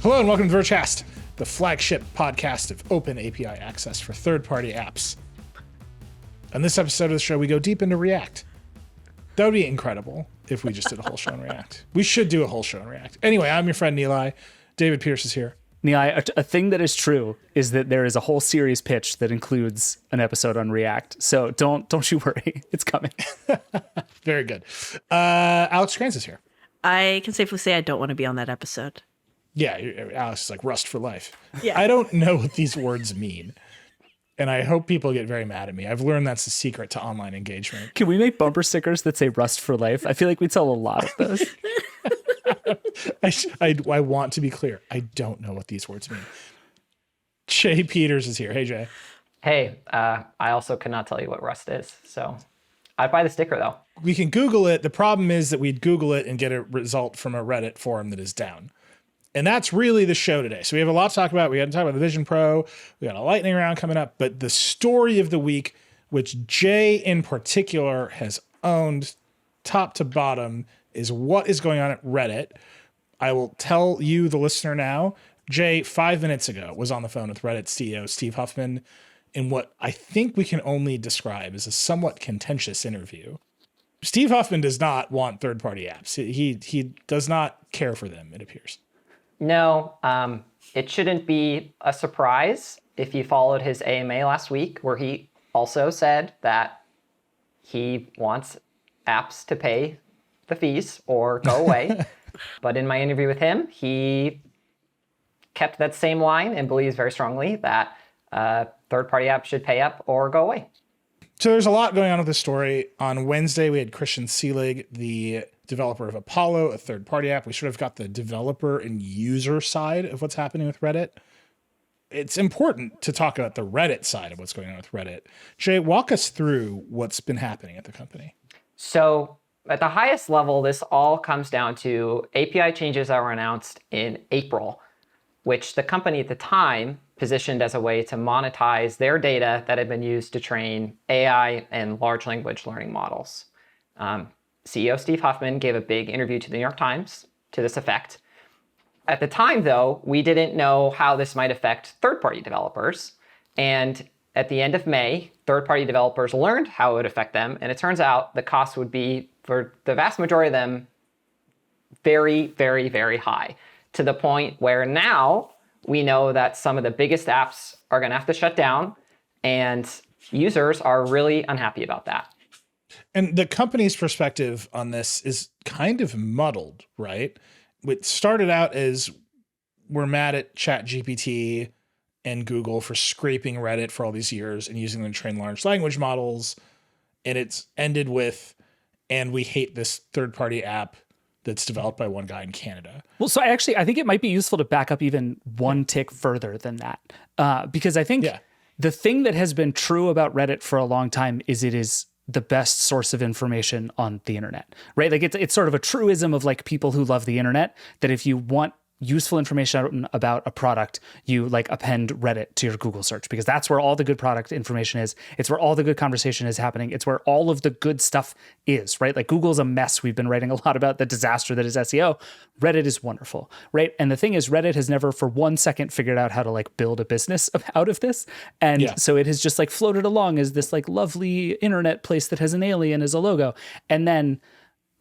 Hello and welcome to Vergecast, the flagship podcast of open API access for third-party apps. On this episode of the show, we go deep into React. That would be incredible if we just did a whole show on React. We should do a whole show on React. Anyway, I'm your friend Nilay. David Pierce is here. Nilay, a thing that is true is that there is a whole series pitch that includes an episode on React. So don't you worry, it's coming. Very good. Alex Cranz is here. I can safely say I don't want to be on that episode. Yeah, Alex is like Rust for life. Yeah. I don't know what these words mean, and I hope people get very mad at me. I've learned that's the secret to online engagement. Can we make bumper stickers that say Rust for life? I feel like we'd sell a lot of those. I want to be clear. I don't know what these words mean. Jay Peters is here. Hey, Jay. Hey, I also cannot tell you what Rust is, so I'd buy the sticker, though. We can Google it. The problem is that we'd Google it and get a result from a Reddit forum that is down. And that's really the show today. So we have a lot to talk about. We had to talk about the Vision Pro. We got a lightning round coming up. But the story of the week, which Jay in particular has owned top to bottom, is what is going on at Reddit. I will tell you, the listener, now. Jay, 5 minutes ago, was on the phone with Reddit CEO Steve Huffman in what I think we can only describe as a somewhat contentious interview. Steve Huffman does not want third-party apps. He does not care for them, it appears. No, it shouldn't be a surprise if you followed his AMA last week, where he also said that he wants apps to pay the fees or go away. But in my interview with him, he kept that same line and believes very strongly that third-party apps should pay up or go away. So there's a lot going on with this story. On Wednesday, we had Christian Seelig, the developer of Apollo, a third-party app. We sort of got the developer and user side of what's happening with Reddit. It's important to talk about the Reddit side of what's going on with Reddit. Jay, walk us through what's been happening at the company. So at the highest level, this all comes down to API changes that were announced in April, which the company at the time positioned as a way to monetize their data that had been used to train AI and large language learning models. CEO Steve Huffman gave a big interview to the New York Times to this effect. At the time, though, we didn't know how this might affect third-party developers. And at the end of May, third-party developers learned how it would affect them. And it turns out the cost would be, for the vast majority of them, very, very, very high, to the point where now we know that some of the biggest apps are going to have to shut down, and users are really unhappy about that. And the company's perspective on this is kind of muddled, right? It started out as we're mad at ChatGPT and Google for scraping Reddit for all these years and using them to train large language models. And it's ended with, and we hate this third-party app that's developed by one guy in Canada. Well, so I think it might be useful to back up even one tick further than that. Because I think the thing that has been true about Reddit for a long time is it is the best source of information on the internet, right? Like it's sort of a truism of like people who love the internet, that if you want useful information about a product, you like append Reddit to your Google search, because that's where all the good product information is. It's where all the good conversation is happening. It's where all of the good stuff is, right? Like Google's a mess. We've been writing a lot about the disaster that is SEO. Reddit is wonderful, right? And the thing is, Reddit has never for 1 second figured out how to like build a business out of this. And so it has just like floated along as this like lovely internet place that has an alien as a logo. And then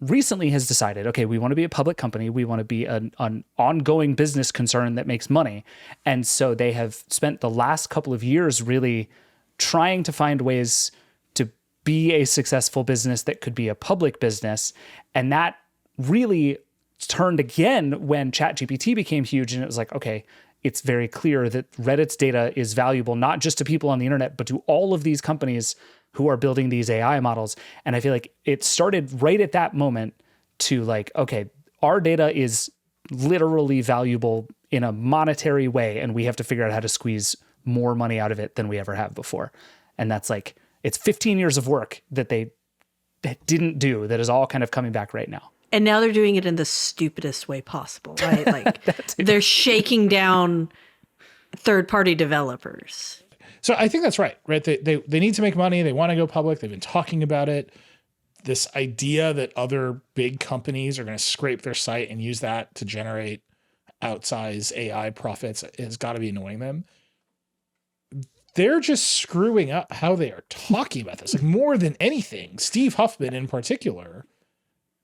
recently has decided, okay, we want to be a public company. We want to be an ongoing business concern that makes money. And so they have spent the last couple of years really trying to find ways to be a successful business that could be a public business. And that really turned again when ChatGPT became huge. And it was like, okay, it's very clear that Reddit's data is valuable, not just to people on the internet, but to all of these companies who are building these AI models. And I feel like it started right at that moment to like, okay, our data is literally valuable in a monetary way, and we have to figure out how to squeeze more money out of it than we ever have before. And that's like, it's 15 years of work that they didn't do that is all kind of coming back right now. And now they're doing it in the stupidest way possible, right? Like they're shaking down third-party developers. So I think that's right? They need to make money. They want to go public. They've been talking about it. This idea that other big companies are going to scrape their site and use that to generate outsize AI profits has got to be annoying them. They're just screwing up how they are talking about this. Like, more than anything, Steve Huffman in particular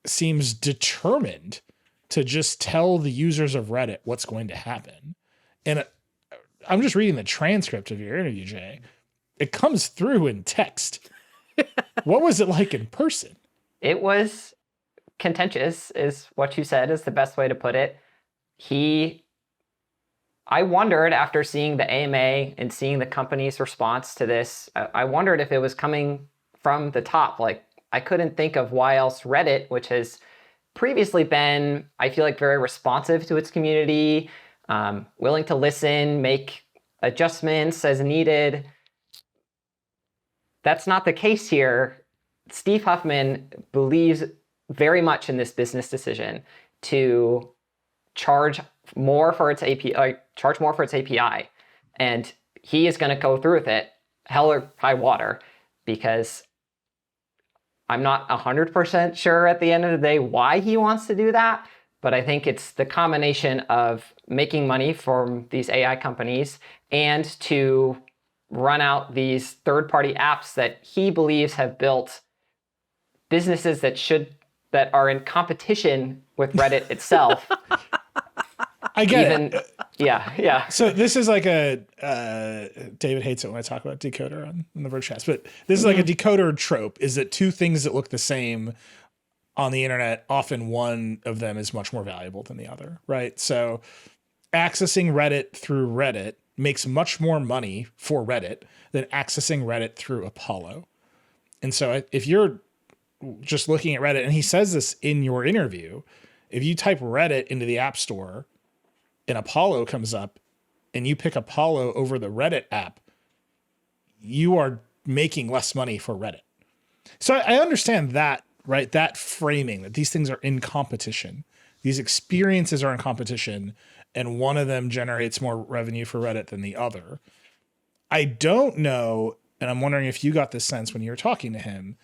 seems determined to just tell the users of Reddit what's going to happen. And I'm just reading the transcript of your interview, Jay. It comes through in text. What was it like in person? It was contentious, is what you said, is the best way to put it. I wondered, after seeing the AMA and seeing the company's response to this, I wondered if it was coming from the top. Like, I couldn't think of why else Reddit, which has previously been, I feel like, very responsive to its community, willing to listen, make adjustments as needed. That's not the case here. Steve Huffman believes very much in this business decision to charge more for its API, and he is going to go through with it, hell or high water, because I'm not 100% sure at the end of the day why he wants to do that, but I think it's the combination of making money from these AI companies and to run out these third-party apps that he believes have built businesses that are in competition with Reddit itself. I get it. Yeah. So this is like David hates it when I talk about decoder on the Vergecast, but this is like a decoder trope, is that two things that look the same on the internet, often one of them is much more valuable than the other, right? So accessing Reddit through Reddit makes much more money for Reddit than accessing Reddit through Apollo. And so if you're just looking at Reddit, and he says this in your interview, if you type Reddit into the App Store and Apollo comes up and you pick Apollo over the Reddit app, you are making less money for Reddit. So I understand that, right? That framing, that these things are in competition. These experiences are in competition, and one of them generates more revenue for Reddit than the other. I don't know, and I'm wondering if you got this sense when you were talking to him,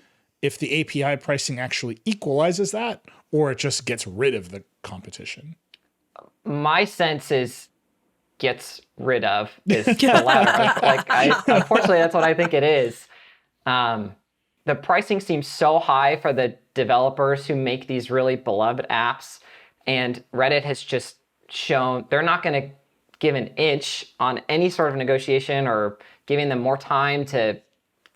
if the API pricing actually equalizes that, or it just gets rid of the competition. My sense is gets rid of is the latter. Unfortunately, that's what I think it is. The pricing seems so high for the developers who make these really beloved apps, and Reddit has just shown they're not going to give an inch on any sort of negotiation or giving them more time to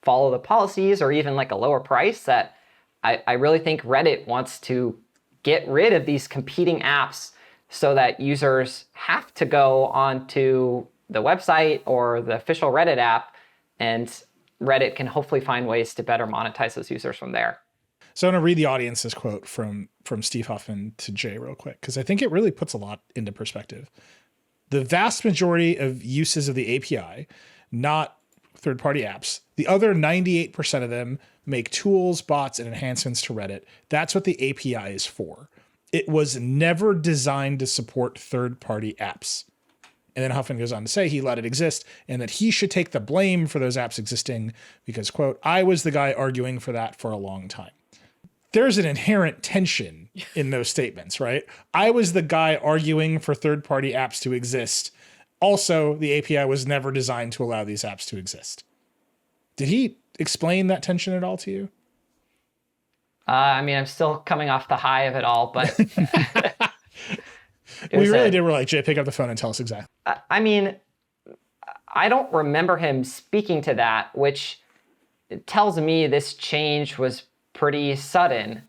follow the policies or even like a lower price. That I really think Reddit wants to get rid of these competing apps so that users have to go onto the website or the official Reddit app, and Reddit can hopefully find ways to better monetize those users from there. So I'm going to read the audience's quote from Steve Huffman to Jay real quick, because I think it really puts a lot into perspective. The vast majority of uses of the API, not third-party apps, the other 98% of them make tools, bots, and enhancements to Reddit. That's what the API is for. It was never designed to support third-party apps. And then Huffman goes on to say he let it exist and that he should take the blame for those apps existing because, quote, I was the guy arguing for that for a long time. There's an inherent tension in those statements, right? I was the guy arguing for third-party apps to exist. Also, the API was never designed to allow these apps to exist. Did he explain that tension at all to you? I'm still coming off the high of it all, but we really did. We're like, Jay, pick up the phone and tell us exactly. I don't remember him speaking to that, which tells me this change was pretty sudden.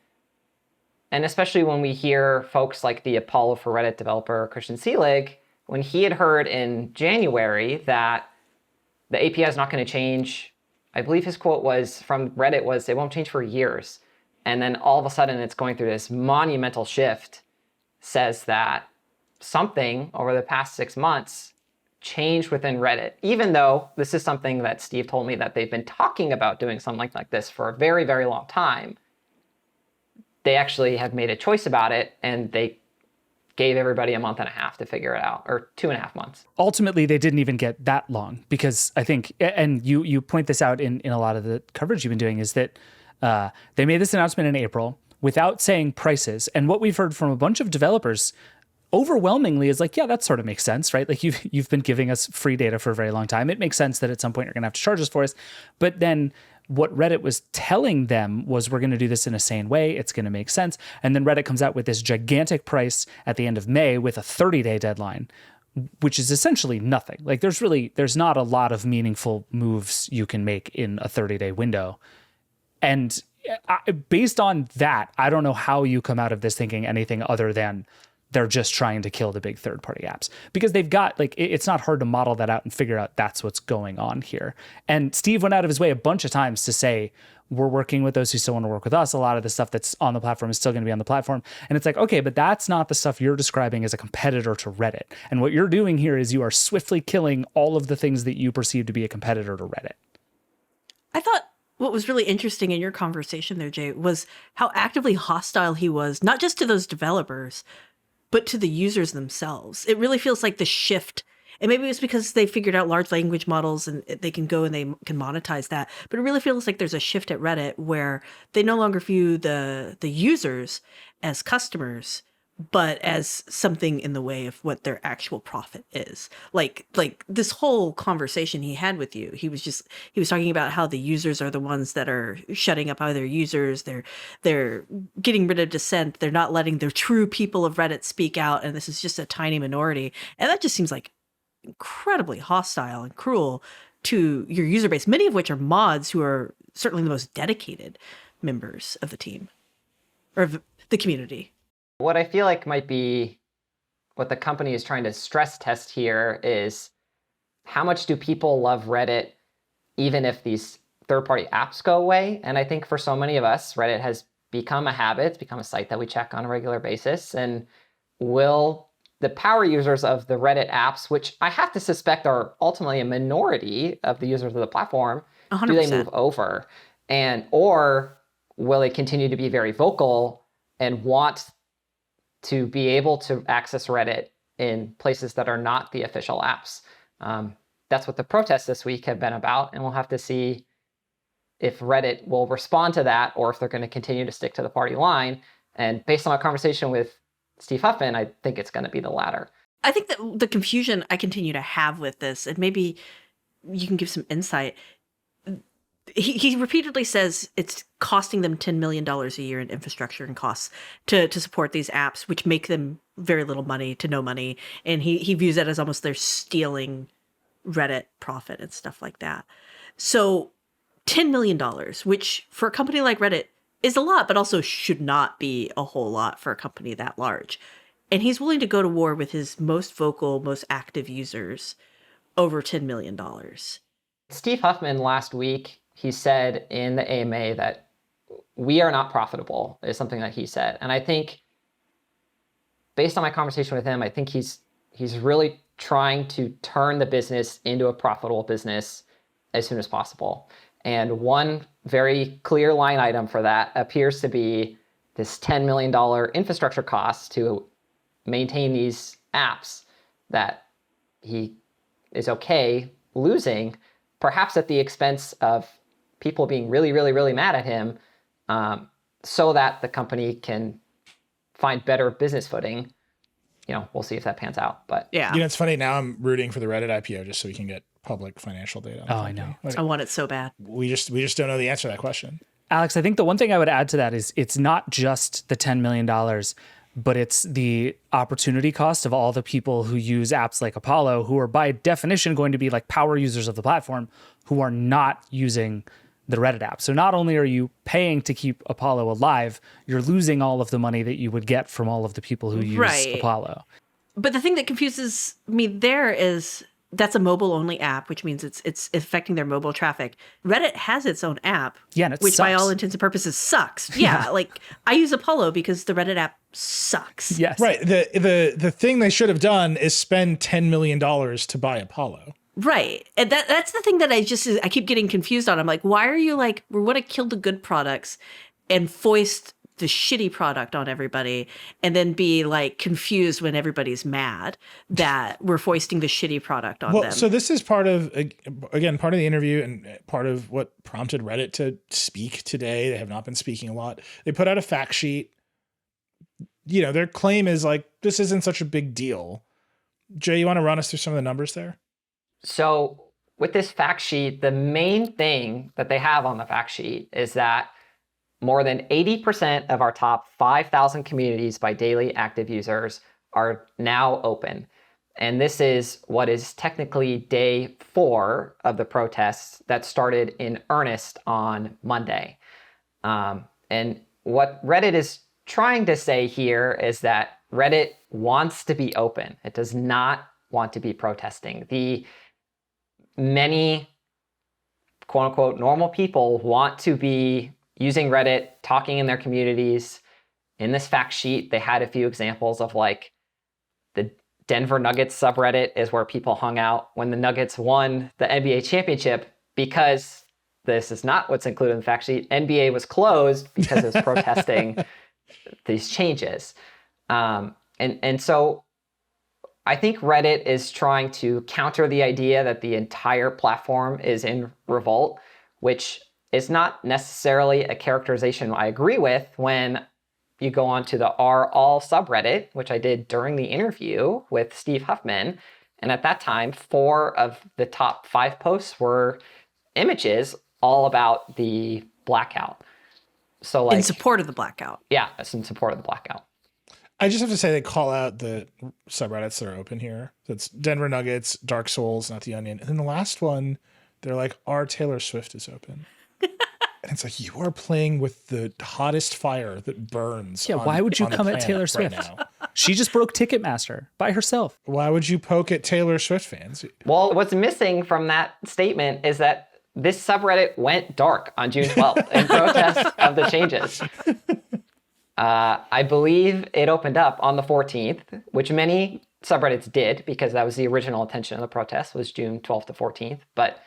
And especially when we hear folks like the Apollo for Reddit developer, Christian Seelig, when he had heard in January that the API is not going to change, I believe his quote was from Reddit was, it won't change for years. And then all of a sudden it's going through this monumental shift, says that something over the past 6 months changed within Reddit, even though this is something that Steve told me that they've been talking about doing something like this for a very, very long time. They actually have made a choice about it, and they gave everybody a month and a half to figure it out, or 2.5 months. Ultimately, they didn't even get that long because I think, and you point this out in a lot of the coverage you've been doing, is that they made this announcement in April without saying prices. And what we've heard from a bunch of developers overwhelmingly is like, yeah, that sort of makes sense, right? Like you've been giving us free data for a very long time. It makes sense that at some point you're going to have to charge us for us. But then what Reddit was telling them was, we're going to do this in a sane way. It's going to make sense. And then Reddit comes out with this gigantic price at the end of May with a 30-day deadline, which is essentially nothing. Like there's not a lot of meaningful moves you can make in a 30-day window. And based on that, I don't know how you come out of this thinking anything other than they're just trying to kill the big third-party apps, because they've got, like, it's not hard to model that out and figure out that's what's going on here. And Steve went out of his way a bunch of times to say, we're working with those who still want to work with us. A lot of the stuff that's on the platform is still going to be on the platform. And it's like, okay, but that's not the stuff you're describing as a competitor to Reddit. And what you're doing here is you are swiftly killing all of the things that you perceive to be a competitor to Reddit. I thought what was really interesting in your conversation there, Jay, was how actively hostile he was, not just to those developers, but to the users themselves. It really feels like the shift, and maybe it's because they figured out large language models and they can go and they can monetize that, but it really feels like there's a shift at Reddit where they no longer view the users as customers, but as something in the way of what their actual profit is. Like this whole conversation he had with you, he was talking about how the users are the ones that are shutting up other users. They're getting rid of dissent. They're not letting the true people of Reddit speak out. And this is just a tiny minority. And that just seems like incredibly hostile and cruel to your user base, many of which are mods who are certainly the most dedicated members of the team or of the community. What I feel like might be what the company is trying to stress test here is, how much do people love Reddit even if these third-party apps go away? And I think for so many of us, Reddit has become a habit. It's become a site that we check on a regular basis. And will the power users of the Reddit apps, which I have to suspect are ultimately a minority of the users of the platform, 100%. Do they move over? Or will they continue to be very vocal and want to be able to access Reddit in places that are not the official apps? That's what the protests this week have been about, and we'll have to see if Reddit will respond to that or if they're going to continue to stick to the party line. And based on my conversation with Steve Huffman, I think it's going to be the latter. I think that the confusion I continue to have with this, and maybe you can give some insight, he repeatedly says it's costing them $10 million a year in infrastructure and costs to support these apps, which make them very little money to no money. And he views that as almost they're stealing Reddit profit and stuff like that. So $10 million, which for a company like Reddit is a lot, but also should not be a whole lot for a company that large. And he's willing to go to war with his most vocal, most active users over $10 million. Steve Huffman last week, he said in the AMA that we are not profitable, is something that he said. And I think, based on my conversation with him, I think he's really trying to turn the business into a profitable business as soon as possible. And one very clear line item for that appears to be this $10 million infrastructure cost to maintain these apps that he is okay losing, perhaps at the expense of people being really, really, really mad at him, so that the company can find better business footing. We'll see if that pans out. But yeah, it's funny. Now I'm rooting for the Reddit IPO just so we can get public financial data. Oh, I know. I want it so bad. We just don't know the answer to that question. Alex, I think the one thing I would add to that is it's not just the $10 million, but it's the opportunity cost of all the people who use apps like Apollo, who are by definition going to be like power users of the platform, who are not using the Reddit app. So not only are you paying to keep Apollo alive, you're losing all of the money that you would get from all of the people who use Apollo. But the thing that confuses me there is that's a mobile-only app, which means it's affecting their mobile traffic. Reddit has its own app, and which sucks. By all intents and purposes sucks. Yeah, like I use Apollo because the Reddit app sucks. Yes. Right. The thing they should have done is spend $10 million to buy Apollo. Right. And that's the thing that I keep getting confused on. I'm like, why are you like, we want to kill the good products and foist the shitty product on everybody and then be like confused when everybody's mad that we're foisting the shitty product on them. So this is part of the interview and part of what prompted Reddit to speak today. They have not been speaking a lot. They put out a fact sheet their claim is like, this isn't such a big deal. Jay, you want to run us through some of the numbers there? So with this fact sheet, the main thing that they have on the fact sheet is that more than 80% of our top 5,000 communities by daily active users are now open. And this is what is technically day 4 of the protests that started in earnest on Monday. And what Reddit is trying to say here is that Reddit wants to be open. It does not want to be protesting. The many quote unquote normal people want to be using Reddit, talking in their communities. In this fact sheet, they had a few examples of like the Denver Nuggets subreddit is where people hung out when the Nuggets won the NBA championship, because this is not what's included in the fact sheet. NBA was closed because it was protesting these changes. And so I think Reddit is trying to counter the idea that the entire platform is in revolt, which is not necessarily a characterization I agree with when you go on to the r/all subreddit, which I did during the interview with Steve Huffman. And at that time, 4 of the top 5 posts were images all about the blackout. So like in support of the blackout. Yeah, it's in support of the blackout. I just have to say they call out the subreddits that are open here. So it's Denver Nuggets, Dark Souls, Not the Onion. And then the last one, they're like, our Taylor Swift is open. And it's like, you are playing with the hottest fire that burns. Yeah, why would you come at Taylor Swift? Right now. She just broke Ticketmaster by herself. Why would you poke at Taylor Swift fans? Well, what's missing from that statement is that this subreddit went dark on June 12th in protest of the changes. I believe it opened up on the 14th, which many subreddits did because that was the original intention of the protest, was June 12th to 14th. But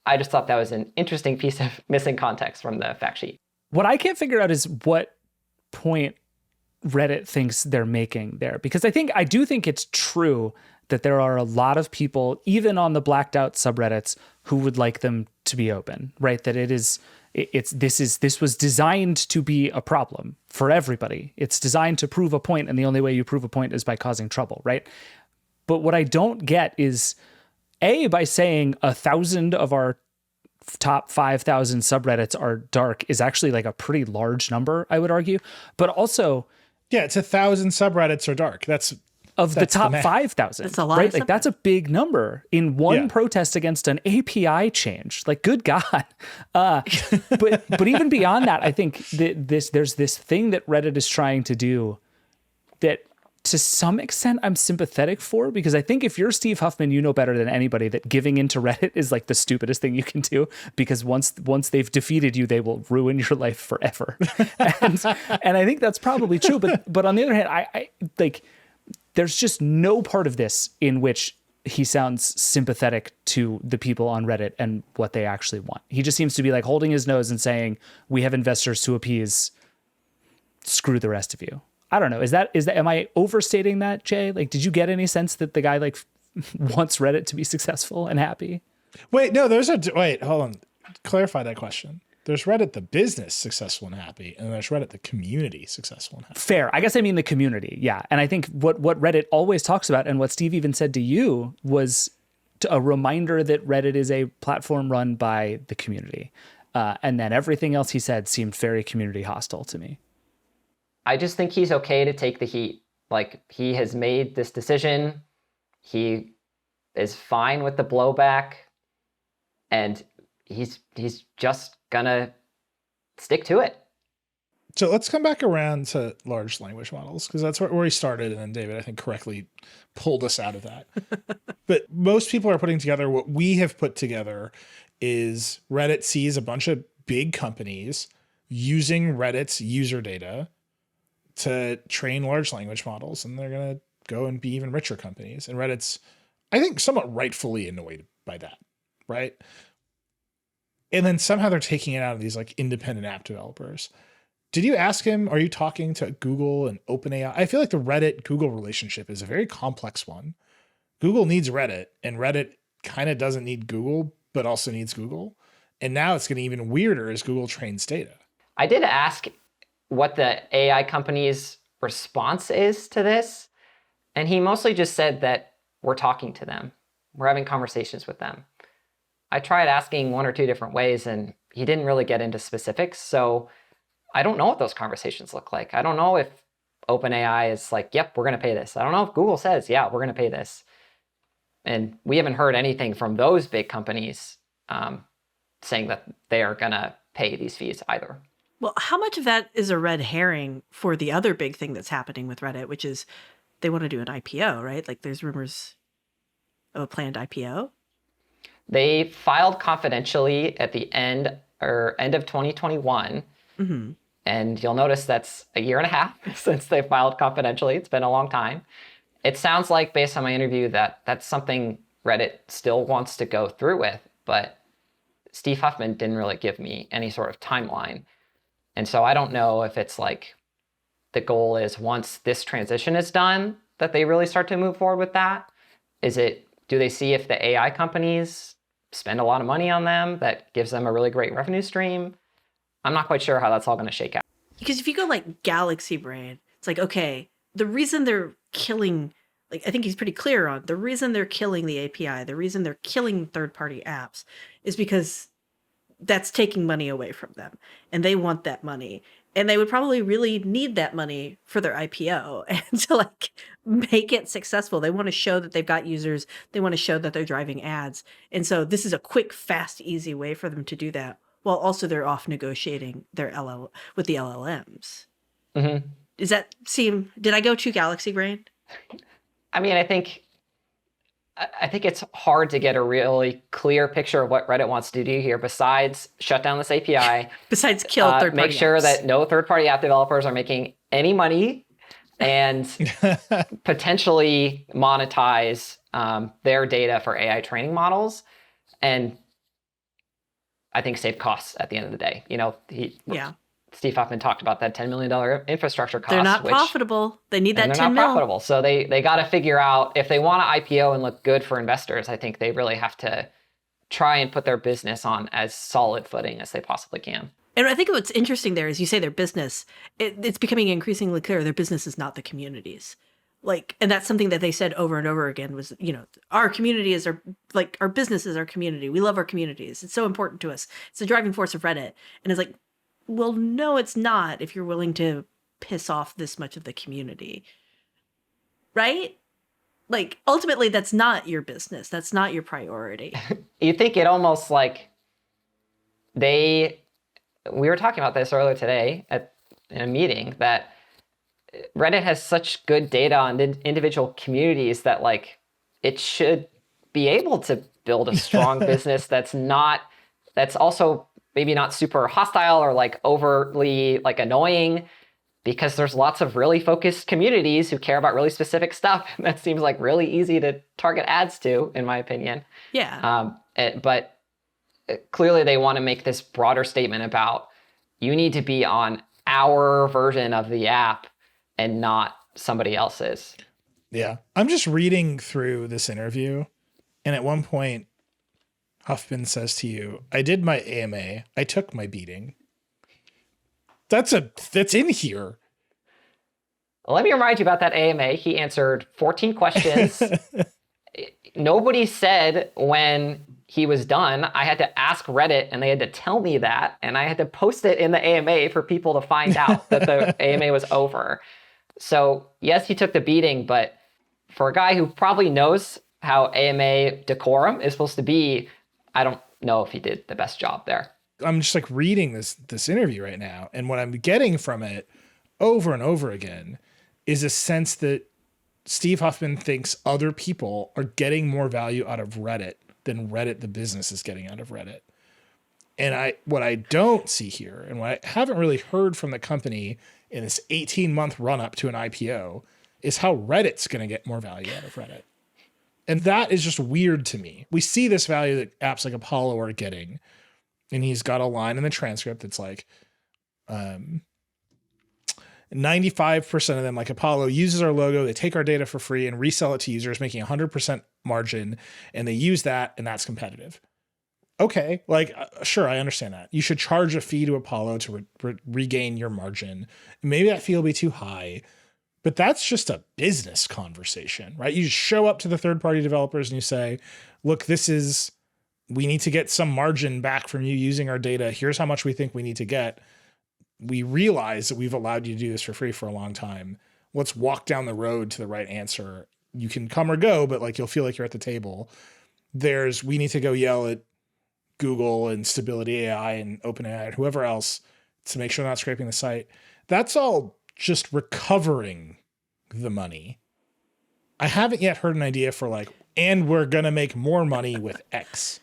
I just thought that was an interesting piece of missing context from the fact sheet. What I can't figure out is what point Reddit thinks they're making there, because I do think it's true that there are a lot of people, even on the blacked out subreddits, who would like them to be open, right? That this was designed to be a problem for everybody. It's designed to prove a point, and the only way you prove a point is by causing trouble, right? But what I don't get is, by saying 1,000 of our top 5,000 subreddits are dark is actually like a pretty large number, I would argue. But also, yeah, it's 1,000 subreddits are dark. That's the top 5,000. That's a lot, right? Like that's a big number in one protest against an API change. Like, good God. But even beyond that, I think there's this thing that Reddit is trying to do that, to some extent, I'm sympathetic for, because I think if you're Steve Huffman, you know better than anybody that giving into Reddit is like the stupidest thing you can do, because once they've defeated you, they will ruin your life forever. and I think that's probably true. But on the other hand, I like, there's just no part of this in which he sounds sympathetic to the people on Reddit and what they actually want. He just seems to be like holding his nose and saying, we have investors to appease, screw the rest of you. I don't know. Is that, am I overstating that, Jay? Like, did you get any sense that the guy like wants Reddit to be successful and happy? Wait, no, wait, hold on. Clarify that question. There's Reddit, the business, successful and happy, and there's Reddit, the community, successful and happy. Fair. I guess I mean the community. Yeah. And I think what Reddit always talks about, and what Steve even said to you, was a reminder that Reddit is a platform run by the community. And then everything else he said seemed very community hostile to me. I just think he's okay to take the heat. Like, he has made this decision. He is fine with the blowback, and he's just gonna stick to it. So let's come back around to large language models, because that's where he started, and then David, I think, correctly pulled us out of that. But most people are putting together what we have put together is Reddit sees a bunch of big companies using Reddit's user data to train large language models, and they're going to go and be even richer companies. And Reddit's, I think, somewhat rightfully annoyed by that, right? And then somehow they're taking it out of these like independent app developers. Did you ask him, are you talking to Google and OpenAI? I feel like the Reddit-Google relationship is a very complex one. Google needs Reddit, and Reddit kind of doesn't need Google, but also needs Google. And now it's getting even weirder as Google trains data. I did ask what the AI companies response is to this. And he mostly just said that we're talking to them. We're having conversations with them. I tried asking one or two different ways, and he didn't really get into specifics. So I don't know what those conversations look like. I don't know if OpenAI is like, yep, we're going to pay this. I don't know if Google says, yeah, we're going to pay this. And we haven't heard anything from those big companies saying that they are going to pay these fees either. Well, how much of that is a red herring for the other big thing that's happening with Reddit, which is they want to do an IPO, right? Like there's rumors of a planned IPO. They filed confidentially at the end of 2021. Mm-hmm. And you'll notice that's a year and a half since they filed confidentially. It's been a long time. It sounds like, based on my interview, that that's something Reddit still wants to go through with, but Steve Huffman didn't really give me any sort of timeline. And so I don't know if it's like the goal is once this transition is done, that they really start to move forward with that. Do they see if the AI companies spend a lot of money on them that gives them a really great revenue stream? I'm not quite sure how that's all going to shake out. Because if you go like Galaxy Brain, it's like, okay, the reason they're killing, like I think he's pretty clear on, the reason they're killing the API, the reason they're killing third-party apps is because that's taking money away from them. And they want that money. And they would probably really need that money for their IPO and to like make it successful. They want to show that they've got users. They want to show that they're driving ads. And so this is a quick, fast, easy way for them to do that. While also they're off negotiating their with the LLMs. Mm-hmm. Does that seem, did I go too Galaxy Brain? I mean, I think it's hard to get a really clear picture of what Reddit wants to do here besides shut down this API. Besides kill third-party Make sure apps. that no third-party app developers are making any money and potentially monetize their data for AI training models. And I think save costs at the end of the day. You know, Steve Huffman talked about that $10 million infrastructure cost. They're not profitable. They need that 10 they're not mil. profitable. So they got to figure out, if they want to IPO and look good for investors, I think they really have to try and put their business on as solid footing as they possibly can. And I think what's interesting there is you say their business, it's becoming increasingly clear their business is not the communities. Like, and that's something that they said over and over again was, you know, our community is our business is our community. We love our communities. It's so important to us. It's the driving force of Reddit. And it's like, well, no, it's not if you're willing to piss off this much of the community. Right? Like, ultimately, that's not your business. That's not your priority. You think it almost like we were talking about this earlier today in a meeting, that Reddit has such good data on individual communities that like it should be able to build a strong business that's also maybe not super hostile or like overly like annoying, because there's lots of really focused communities who care about really specific stuff. That seems like really easy to target ads to, in my opinion. Yeah. But clearly they want to make this broader statement about you need to be on our version of the app and not somebody else's. Yeah. I'm just reading through this interview, and at one point, Huffman says to you, I did my AMA. I took my beating. That's in here. Well, let me remind you about that AMA. He answered 14 questions. Nobody said when he was done. I had to ask Reddit, and they had to tell me that, and I had to post it in the AMA for people to find out that the AMA was over. So yes, he took the beating, but for a guy who probably knows how AMA decorum is supposed to be, I don't know if he did the best job there. I'm just like reading this interview right now, and what I'm getting from it over and over again is a sense that Steve Huffman thinks other people are getting more value out of Reddit than Reddit, the business, is getting out of Reddit. And what I don't see here, and what I haven't really heard from the company in this 18-month run-up to an IPO, is how Reddit's going to get more value out of Reddit. And that is just weird to me. We see this value that apps like Apollo are getting, and he's got a line in the transcript that's like, 95% of them, like Apollo, uses our logo, they take our data for free and resell it to users, making 100% margin, and they use that, and that's competitive. Okay, like, sure, I understand that. You should charge a fee to Apollo to regain your margin. Maybe that fee will be too high, But that's just a business conversation, right? You just show up to the third-party developers and you say, look, we need to get some margin back from you using our data. Here's how much we think we need to get. We realize that we've allowed you to do this for free for a long time. Let's walk down the road to the right answer. You can come or go, but like you'll feel like you're at the table. We need to go yell at Google and Stability AI and OpenAI and whoever else to make sure they're not scraping the site. That's all just recovering the money. I haven't yet heard an idea for like, and we're going to make more money with X.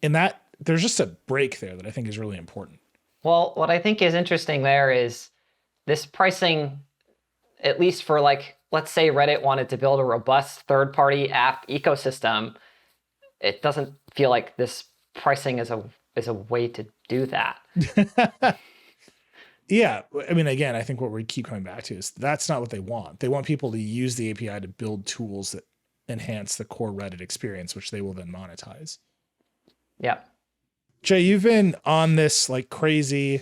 And that there's just a break there that I think is really important. Well, what I think is interesting there is this pricing, at least for like, let's say Reddit wanted to build a robust third-party app ecosystem. It doesn't feel like this pricing is a way to do that. Yeah. I mean, again, I think what we keep coming back to is that's not what they want. They want people to use the API to build tools that enhance the core Reddit experience, which they will then monetize. Yeah. Jay, you've been on this like crazy.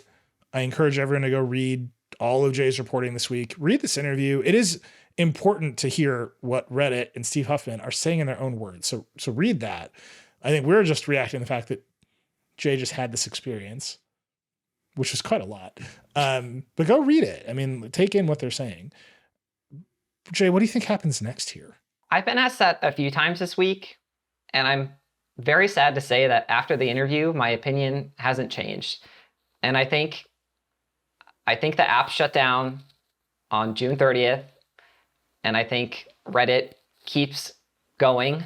I encourage everyone to go read all of Jay's reporting this week. Read this interview. It is important to hear what Reddit and Steve Huffman are saying in their own words. So read that. I think we're just reacting to the fact that Jay just had this experience, which was quite a lot. But go read it. I mean, take in what they're saying. Jay, what do you think happens next here? I've been asked that a few times this week, and I'm very sad to say that after the interview, my opinion hasn't changed. And I think the app shut down on June 30th, and I think Reddit keeps going,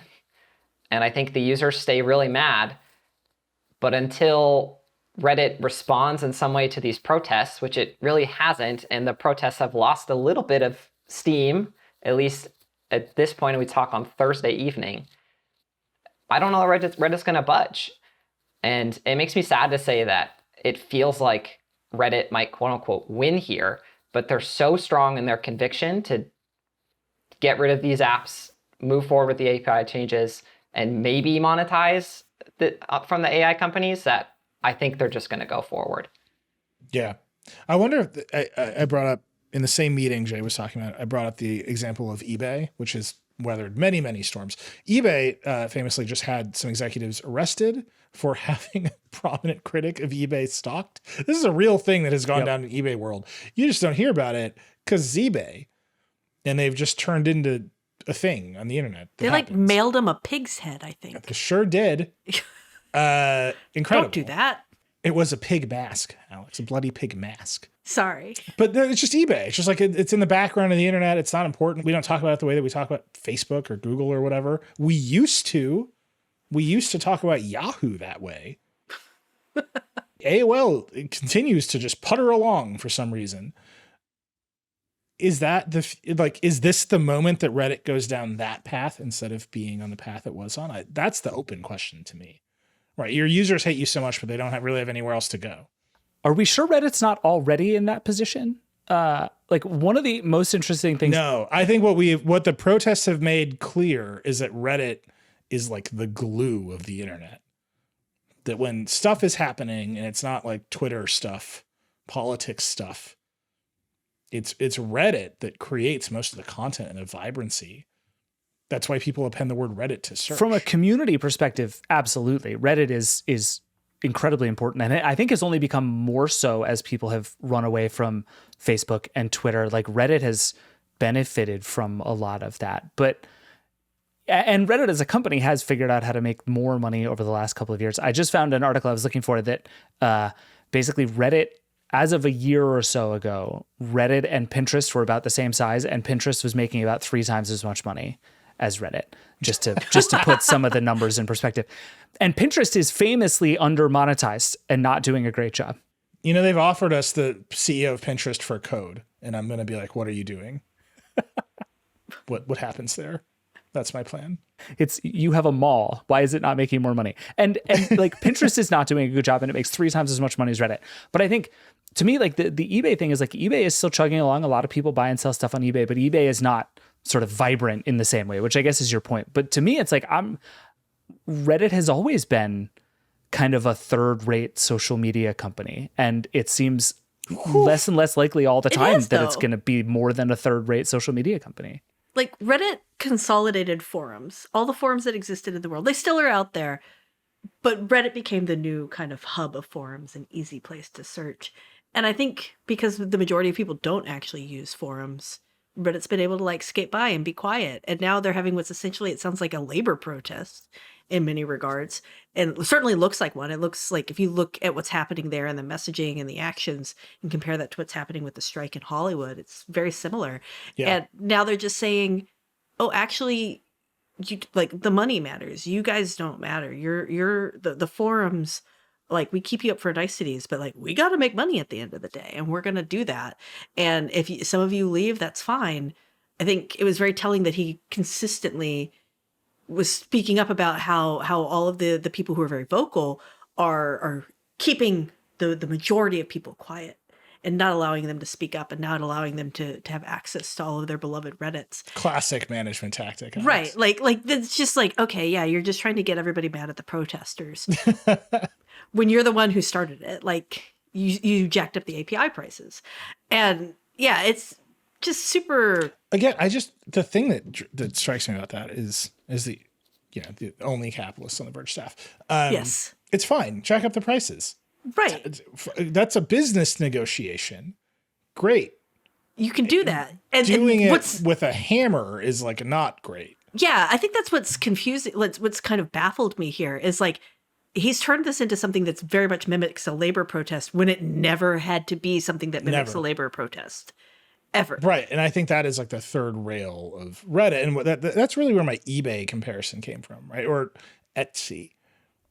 and I think the users stay really mad. But until Reddit responds in some way to these protests, which it really hasn't, and the protests have lost a little bit of steam, at least at this point, and we talk on Thursday evening, I don't know if Reddit's going to budge. And it makes me sad to say that it feels like Reddit might quote unquote win here, but they're so strong in their conviction to get rid of these apps, move forward with the API changes, and maybe monetize from the AI companies that I think they're just going to go forward. Yeah. I wonder if I brought up in the same meeting Jay was talking about, I brought up the example of eBay, which has weathered many, many storms. eBay famously just had some executives arrested for having a prominent critic of eBay stalked. This is a real thing that has gone down in eBay world. You just don't hear about it because eBay, and they've just turned into a thing on the internet. They like mailed him a pig's head, I think. They sure did. Incredible. Don't do that. It was a pig mask, Alex, a bloody pig mask. Sorry. But it's just eBay. It's just like it's in the background of the internet. It's not important. We don't talk about it the way that we talk about Facebook or Google or whatever. We used to talk about Yahoo that way. AOL continues to just putter along for some reason. Is this the moment that Reddit goes down that path instead of being on the path it was on? That's the open question to me. Right. Your users hate you so much, but they don't really have anywhere else to go. Are we sure Reddit's not already in that position? Like one of the most interesting things. No, I think what the protests have made clear is that Reddit is like the glue of the internet. That when stuff is happening and it's not like Twitter stuff, politics stuff, it's Reddit that creates most of the content and the vibrancy. That's why people append the word Reddit to search. From a community perspective, absolutely. Reddit is incredibly important. And I think it's only become more so as people have run away from Facebook and Twitter. Like Reddit has benefited from a lot of that. And Reddit as a company has figured out how to make more money over the last couple of years. I just found an article I was looking for that basically Reddit, as of a year or so ago, Reddit and Pinterest were about the same size, and Pinterest was making about 3 times as much money as Reddit, just to put some of the numbers in perspective. And Pinterest is famously under monetized and not doing a great job. You know, they've offered us the CEO of Pinterest for code, and I'm going to be like, what are you doing? What happens there? That's my plan. It's you have a mall. Why is it not making more money? And like Pinterest is not doing a good job, and it makes 3 times as much money as Reddit. But I think to me, like the eBay thing is like eBay is still chugging along. A lot of people buy and sell stuff on eBay, but eBay is not sort of vibrant in the same way, which I guess is your point. But to me, it's like Reddit has always been kind of a third-rate social media company, and it seems less and less likely all the time that it's though. going to be more than a third-rate social media company. Like Reddit consolidated forums, all the forums that existed in the world. They still are out there, but Reddit became the new kind of hub of forums, an easy place to search. And I think because the majority of people don't actually use forums, Reddit's been able to like skate by and be quiet. And now they're having what's essentially, it sounds like a labor protest in many regards. And it certainly looks like one. It looks like if you look at what's happening there and the messaging and the actions and compare that to what's happening with the strike in Hollywood, it's very similar. Yeah. And now they're just saying, oh, actually, you, like the money matters. You guys don't matter. You're the forums, like we keep you up for niceties, but like we got to make money at the end of the day, and we're gonna do that. And if some of you leave, that's fine. I think it was very telling that he consistently was speaking up about how all of the people who are very vocal are keeping the majority of people quiet and not allowing them to speak up and not allowing them to have access to all of their beloved Reddits. Classic management tactic. Right. Like it's just like, okay, yeah, you're just trying to get everybody mad at the protesters. When you're the one who started it, like you jacked up the API prices. And yeah, it's just super. Again, the thing that strikes me about that is the only capitalist on the Verge staff. Yes. It's fine. Jack up the prices. Right. That's a business negotiation. Great. You can do that. And doing it with a hammer is like not great. Yeah, I think that's what's confusing. What's kind of baffled me here is like, he's turned this into something that's very much mimics a labor protest when it never had to be something that mimics a labor protest. Ever. Right. And I think that is like the third rail of Reddit. And that's really where my eBay comparison came from, right? Or Etsy.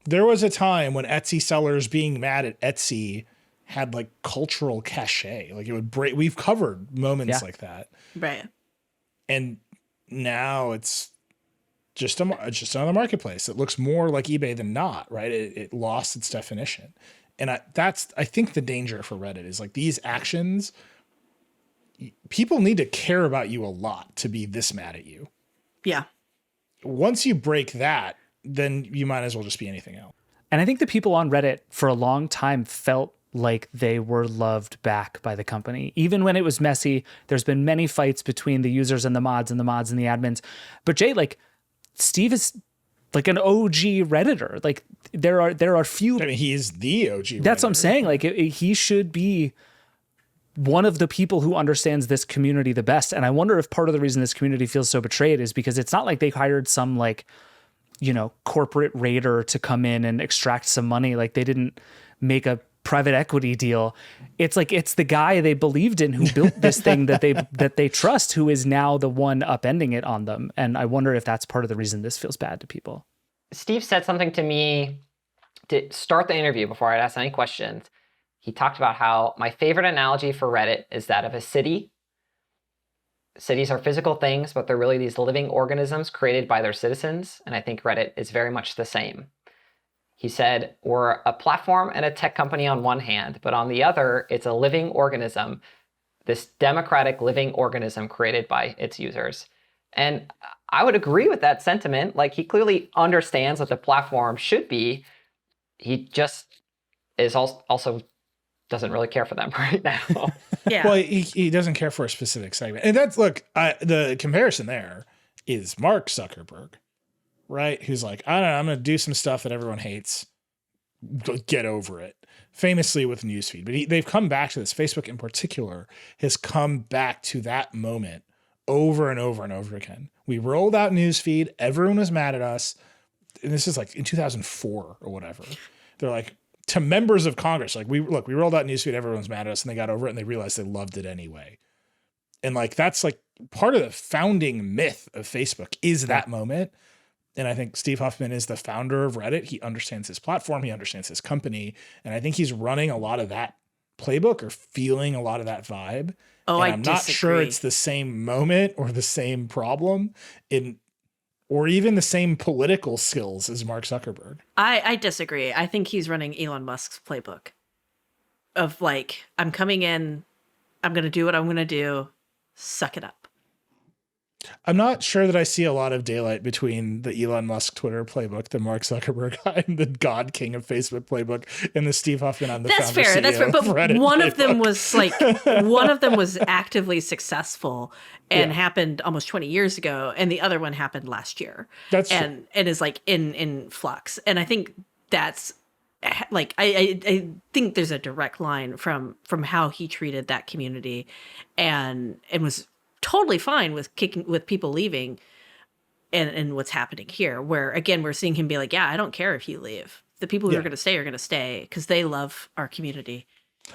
There was a time when Etsy sellers being mad at Etsy had like cultural cachet. Like it would break. We've covered moments like that. Right. And now it's just another marketplace. It looks more like eBay than not, right? It lost its definition. And I think the danger for Reddit is like these actions. People need to care about you a lot to be this mad at you. Yeah. Once you break that, then you might as well just be anything else. And I think the people on Reddit for a long time felt like they were loved back by the company. Even when it was messy, there's been many fights between the users and the mods and the admins. But Jay, like Steve is like an OG Redditor. Like there are few. I mean, he is the OG Redditor. That's what I'm saying. Like he should be one of the people who understands this community the best. And I wonder if part of the reason this community feels so betrayed is because it's not like they hired some like, corporate raider to come in and extract some money. Like they didn't make a private equity deal. It's like, it's the guy they believed in who built this thing that they trust, who is now the one upending it on them. And I wonder if that's part of the reason this feels bad to people. Steve said something to me to start the interview before I'd ask any questions. He talked about how my favorite analogy for Reddit is that of a city. Cities are physical things, but they're really these living organisms created by their citizens. And I think Reddit is very much the same. He said, we're a platform and a tech company on one hand, but on the other, it's a living organism, this democratic living organism created by its users. And I would agree with that sentiment. Like he clearly understands what the platform should be. He just is also doesn't really care for them right now. Yeah. Well, he doesn't care for a specific segment. And that's, the comparison there is Mark Zuckerberg, right? Who's like, I don't know, I'm going to do some stuff that everyone hates. Get over it. Famously with newsfeed. But they've come back to this. Facebook in particular has come back to that moment over and over and over again. We rolled out newsfeed. Everyone was mad at us. And this is like in 2004 or whatever. They're like, to members of Congress, like we rolled out newsfeed, everyone's mad at us, and they got over it and they realized they loved it anyway. And like, that's like part of the founding myth of Facebook is that moment. And I think Steve Huffman is the founder of Reddit. He understands his platform. He understands his company. And I think he's running a lot of that playbook or feeling a lot of that vibe. Oh, and I'm not sure it's the same moment or the same problem or even the same political skills as Mark Zuckerberg. I disagree. I think he's running Elon Musk's playbook of like, I'm coming in, I'm going to do what I'm going to do, suck it up. I'm not sure that I see a lot of daylight between the Elon Musk Twitter playbook, the Mark Zuckerberg I'm the God King of Facebook playbook, and the Steve Huffman I'm the That's founder fair. CEO That's fair. But Reddit one playbook. of them was like one of them was actively successful and happened almost 20 years ago, and the other one happened last year. That's and true. and is like in flux. And I think that's like I think there's a direct line from how he treated that community, and was totally fine with people leaving, and what's happening here, where again we're seeing him be like, yeah, I don't care if you leave. The people who are going to stay because they love our community.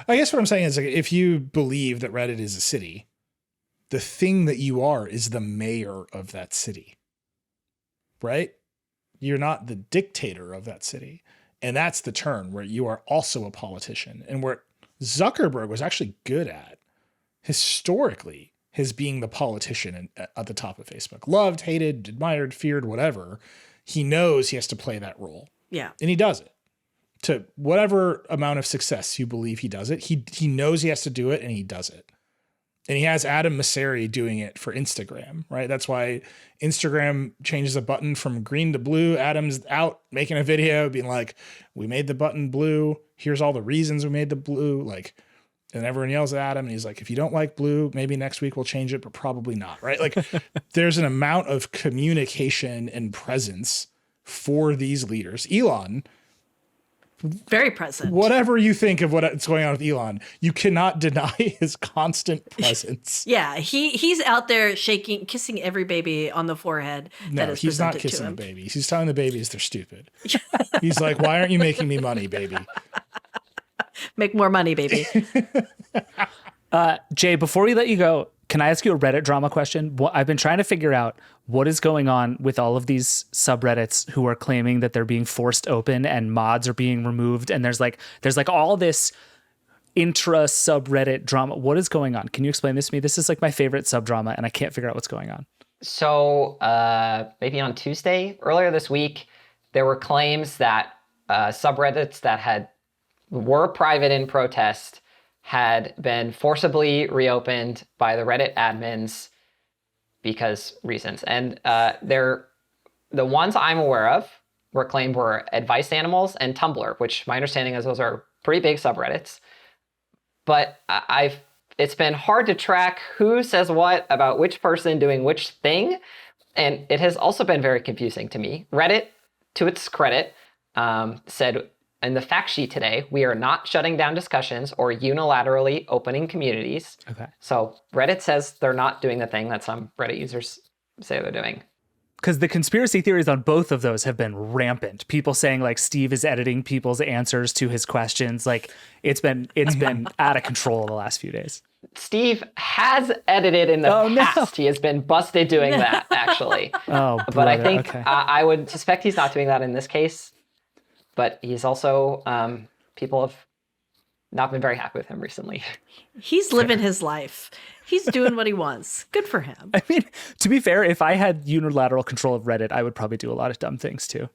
I guess what I'm saying is, like, if you believe that Reddit is a city, the thing that you are is the mayor of that city, right? You're not the dictator of that city. And that's the turn where you are also a politician, and where Zuckerberg was actually good at historically, his being the politician at the top of Facebook. Loved, hated, admired, feared, whatever. He knows he has to play that role. Yeah. And he does it. To whatever amount of success you believe he does it, he knows he has to do it, and he does it. And he has Adam Mosseri doing it for Instagram, right? That's why Instagram changes a button from green to blue. Adam's out making a video being like, we made the button blue. Here's all the reasons we made the blue. Like, and everyone yells at Adam, and he's like, if you don't like blue, maybe next week we'll change it, but probably not, right? Like, there's an amount of communication and presence for these leaders. Elon, very present. whatever you think of what's going on with Elon, you cannot deny his constant presence. Yeah, he's out there kissing every baby on the forehead. No, he's not kissing the babies. He's telling the babies they're stupid. He's like, why aren't you making me money, baby? Make more money, baby. Jay, before we let you go, can I ask you a Reddit drama question? I've been trying to figure out what is going on with all of these subreddits who are claiming that they're being forced open and mods are being removed. And there's like all this intra subreddit drama. What is going on? Can you explain this to me? This is like my favorite subdrama, and I can't figure out what's going on. So maybe on Tuesday, earlier this week, there were claims that subreddits that were private in protest had been forcibly reopened by the Reddit admins because reasons. And the ones I'm aware of claimed were Advice Animals and Tumblr, which my understanding is those are pretty big subreddits. But it's been hard to track who says what about which person doing which thing. And it has also been very confusing to me. Reddit, to its credit, said in the fact sheet today, we are not shutting down discussions or unilaterally opening communities. Okay. So Reddit says they're not doing the thing that some Reddit users say they're doing. Because the conspiracy theories on both of those have been rampant. People saying like Steve is editing people's answers to his questions. Like it's been out of control the last few days. Steve has edited in the past. No. He has been busted doing that, actually. But I think I would suspect he's not doing that in this case. But he's also, people have not been very happy with him recently. He's living his life. He's doing what he wants. Good for him. I mean, to be fair, if I had unilateral control of Reddit, I would probably do a lot of dumb things too.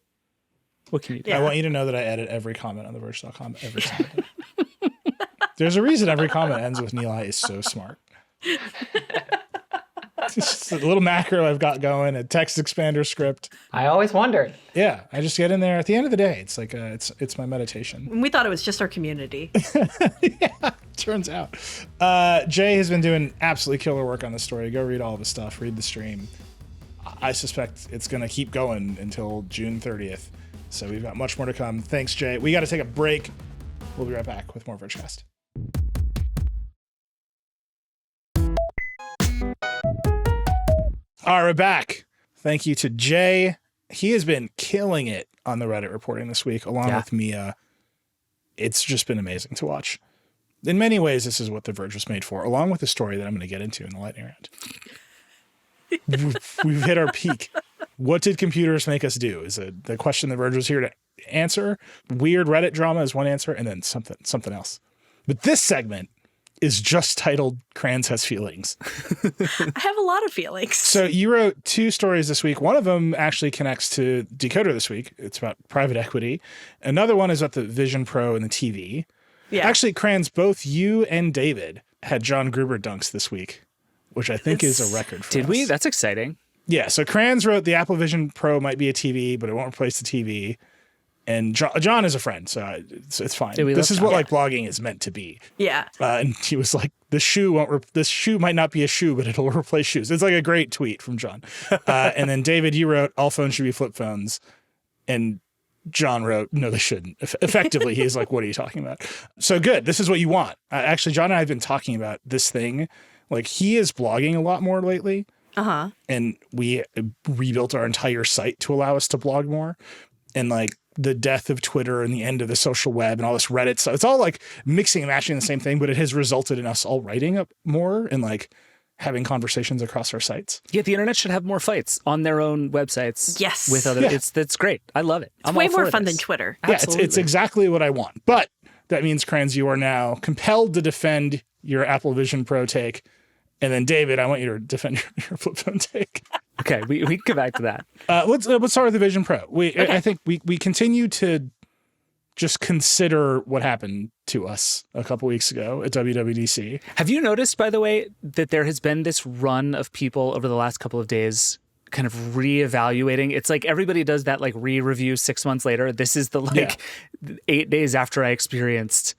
What can you do? I want you to know that I edit every comment on the Verge.com every single day. There's a reason every comment ends with Nilay is so smart. It's just a little macro I've got going, a text expander script. I always wondered. Yeah, I just get in there. At the end of the day, it's like it's my meditation. We thought it was just our community. Yeah, turns out. Jay has been doing absolutely killer work on this story. Go read all of his stuff. Read the stream. I suspect it's going to keep going until June 30th. So we've got much more to come. Thanks, Jay. We got to take a break. We'll be right back with more Vergecast. All right, we're back. Thank you to Jay. He has been killing it on the Reddit reporting this week, along with Mia. It's just been amazing to watch. In many ways, this is what The Verge was made for, along with the story that I'm going to get into in the lightning round. We've hit our peak. What did computers make us do is the question The Verge was here to answer. Weird Reddit drama is one answer, and then something else. But this segment is just titled Cranz Has Feelings. I have a lot of feelings. So you wrote 2 stories this week. One of them actually connects to Decoder this week. It's about private equity. Another one is about the Vision Pro and the TV. Yeah. Actually, Cranz, both you and David had John Gruber dunks this week, which I think is a record for us. Did we? That's exciting. Yeah, so Cranz wrote the Apple Vision Pro might be a TV, but it won't replace the TV. And John is a friend, so it's fine. Yeah, this is what like blogging is meant to be. Yeah. And he was like, this shoe might not be a shoe, but it'll replace shoes. It's like a great tweet from John. And then David, you wrote, all phones should be flip phones. And John wrote, no, they shouldn't. Effectively, he's like, what are you talking about? So good. This is what you want. Actually, John and I have been talking about this thing. Like, he is blogging a lot more lately. Uh-huh. And we rebuilt our entire site to allow us to blog more. And like the death of Twitter and the end of the social web and all this Reddit stuff, it's all like mixing and matching the same thing, but it has resulted in us all writing up more and like having conversations across our sites. Yeah, the internet should have more fights on their own websites. Yes. With other, that's great. I love it. It's way more fun than Twitter. Yeah, it's exactly what I want. But that means, Cranz, you are now compelled to defend your Apple Vision Pro take. And then, David, I want you to defend your flip phone take. Okay, we can come back to that. Let's start with the Vision Pro. I think we continue to just consider what happened to us a couple weeks ago at WWDC. Have you noticed, by the way, that there has been this run of people over the last couple of days kind of reevaluating? It's like everybody does that like re-review 6 months later. This is the 8 days after I experienced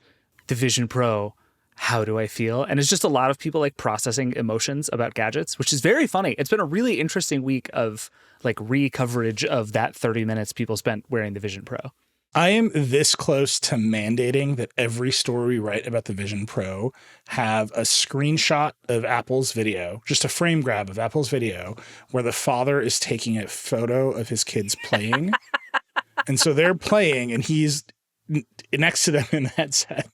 the Vision Pro. How do I feel? And it's just a lot of people like processing emotions about gadgets, which is very funny. It's been a really interesting week of like re-coverage of that 30 minutes people spent wearing the Vision Pro. I am this close to mandating that every story we write about the Vision Pro have a screenshot of Apple's video, just a frame grab of Apple's video, where the father is taking a photo of his kids playing. And so they're playing and he's next to them in the headset.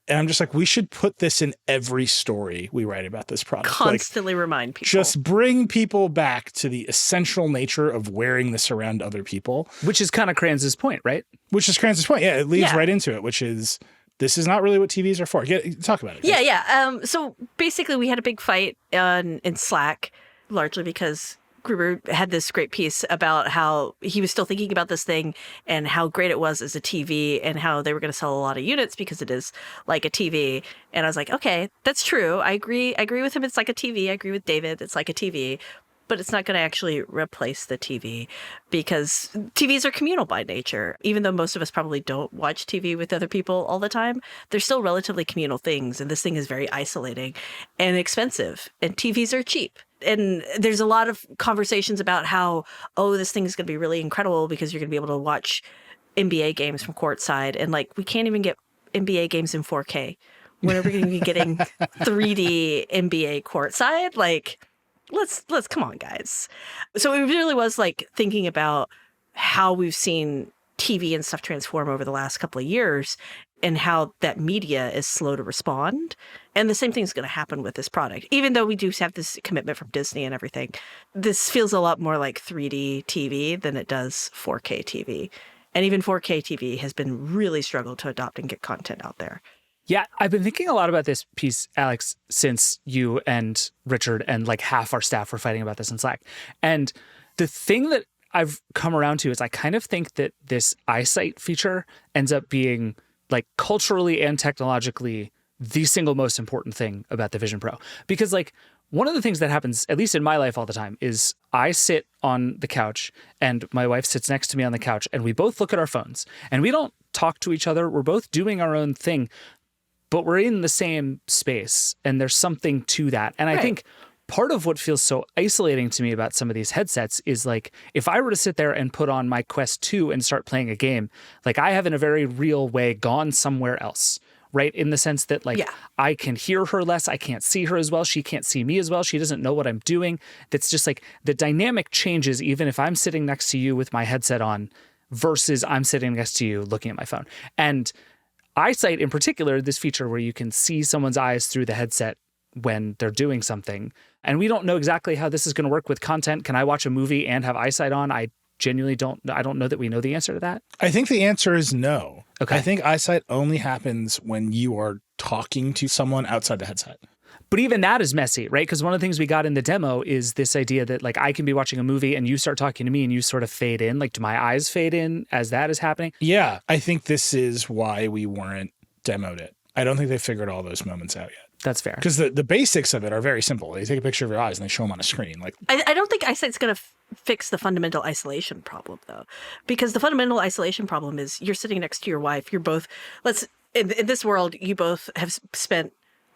And I'm just like, we should put this in every story we write about this product. Constantly remind people. Just bring people back to the essential nature of wearing this around other people. Which is kind of Cranz's point, right? Which is Cranz's point. Yeah, it leads right into it, which is this is not really what TVs are for. Talk about it. Yeah. So basically we had a big fight in Slack, largely because Gruber had this great piece about how he was still thinking about this thing and how great it was as a TV and how they were going to sell a lot of units because it is like a TV. And I was like, okay, that's true. I agree with him. It's like a TV. I agree with David. It's like a TV. But it's not going to actually replace the TV because TVs are communal by nature. Even though most of us probably don't watch TV with other people all the time, they're still relatively communal things. And this thing is very isolating and expensive. And TVs are cheap. And there's a lot of conversations about how, this thing is going to be really incredible because you're going to be able to watch NBA games from courtside. And like, we can't even get NBA games in 4K. When are we going to be getting 3D NBA courtside? Like, let's come on, guys. So it really was like thinking about how we've seen TV and stuff transform over the last couple of years and how that media is slow to respond. And the same thing's going to happen with this product. Even though we do have this commitment from Disney and everything, this feels a lot more like 3D TV than it does 4K TV. And even 4K TV has been really struggled to adopt and get content out there. Yeah, I've been thinking a lot about this piece, Alex, since you and Richard and like half our staff were fighting about this in Slack. And the thing that I've come around to is I kind of think that this eyesight feature ends up being like culturally and technologically the single most important thing about the Vision Pro. Because like one of the things that happens, at least in my life all the time, is I sit on the couch and my wife sits next to me on the couch and we both look at our phones and we don't talk to each other. We're both doing our own thing, but we're in the same space and there's something to that. And I think part of what feels so isolating to me about some of these headsets is like, if I were to sit there and put on my Quest 2 and start playing a game, like I have in a very real way gone somewhere else, right? In the sense that like, I can hear her less. I can't see her as well. She can't see me as well. She doesn't know what I'm doing. That's just like the dynamic changes, even if I'm sitting next to you with my headset on versus I'm sitting next to you looking at my phone. And eyesight in particular, this feature where you can see someone's eyes through the headset when they're doing something. And we don't know exactly how this is going to work with content. Can I watch a movie and have eyesight on? I genuinely don't know that we know the answer to that. I think the answer is no. Okay. I think eyesight only happens when you are talking to someone outside the headset. But even that is messy, right? Because one of the things we got in the demo is this idea that like I can be watching a movie and you start talking to me and you sort of fade in. Like, do my eyes fade in as that is happening? Yeah, I think this is why we weren't demoed it. I don't think they figured all those moments out yet. That's fair. Because the basics of it are very simple. They take a picture of your eyes and they show them on a screen. Like, I don't think eyesight's going to fix the fundamental isolation problem, though, because the fundamental isolation problem is you're sitting next to your wife. You're both, in this world, you both have spent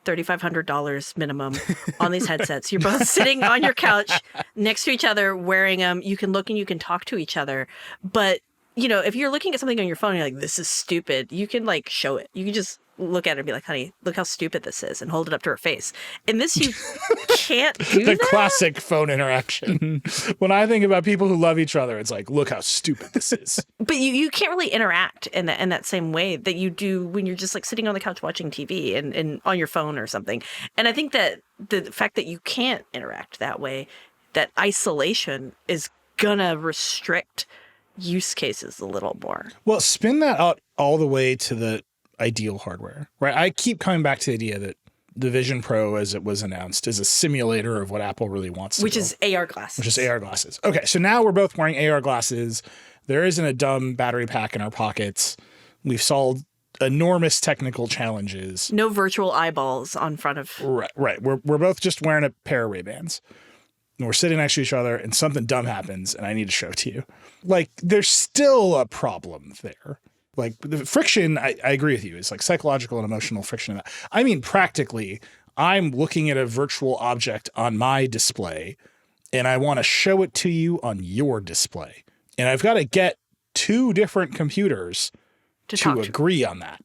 $3,500 minimum on these headsets. You're both sitting on your couch next to each other, wearing them. You can look and you can talk to each other. But, if you're looking at something on your phone, you're like, this is stupid. You can show it. You can just look at it and be like, honey, look how stupid this is, and hold it up to her face. In this, you can't do the that. classic phone interaction. When I think about people who love each other, it's like, look how stupid this is. But you can't really interact in that same way that you do when you're just sitting on the couch watching TV and on your phone or something. And I think that the fact that you can't interact that way, that isolation is gonna restrict use cases a little more. Well, spin that out all the way to the ideal hardware, right? I keep coming back to the idea that the Vision Pro, as it was announced, is a simulator of what Apple really wants to Which do. is AR glasses. Which is AR glasses. Okay, so now we're both wearing AR glasses. There isn't a dumb battery pack in our pockets. We've solved enormous technical challenges. No virtual eyeballs on front of... Right. We're both just wearing a pair of Ray-Bans. And we're sitting next to each other, and something dumb happens, and I need to show it to you. There's still a problem there. The friction, I agree with you. It's psychological and emotional friction. I mean, practically, I'm looking at a virtual object on my display, and I want to show it to you on your display. And I've got to get two different computers to agree on that.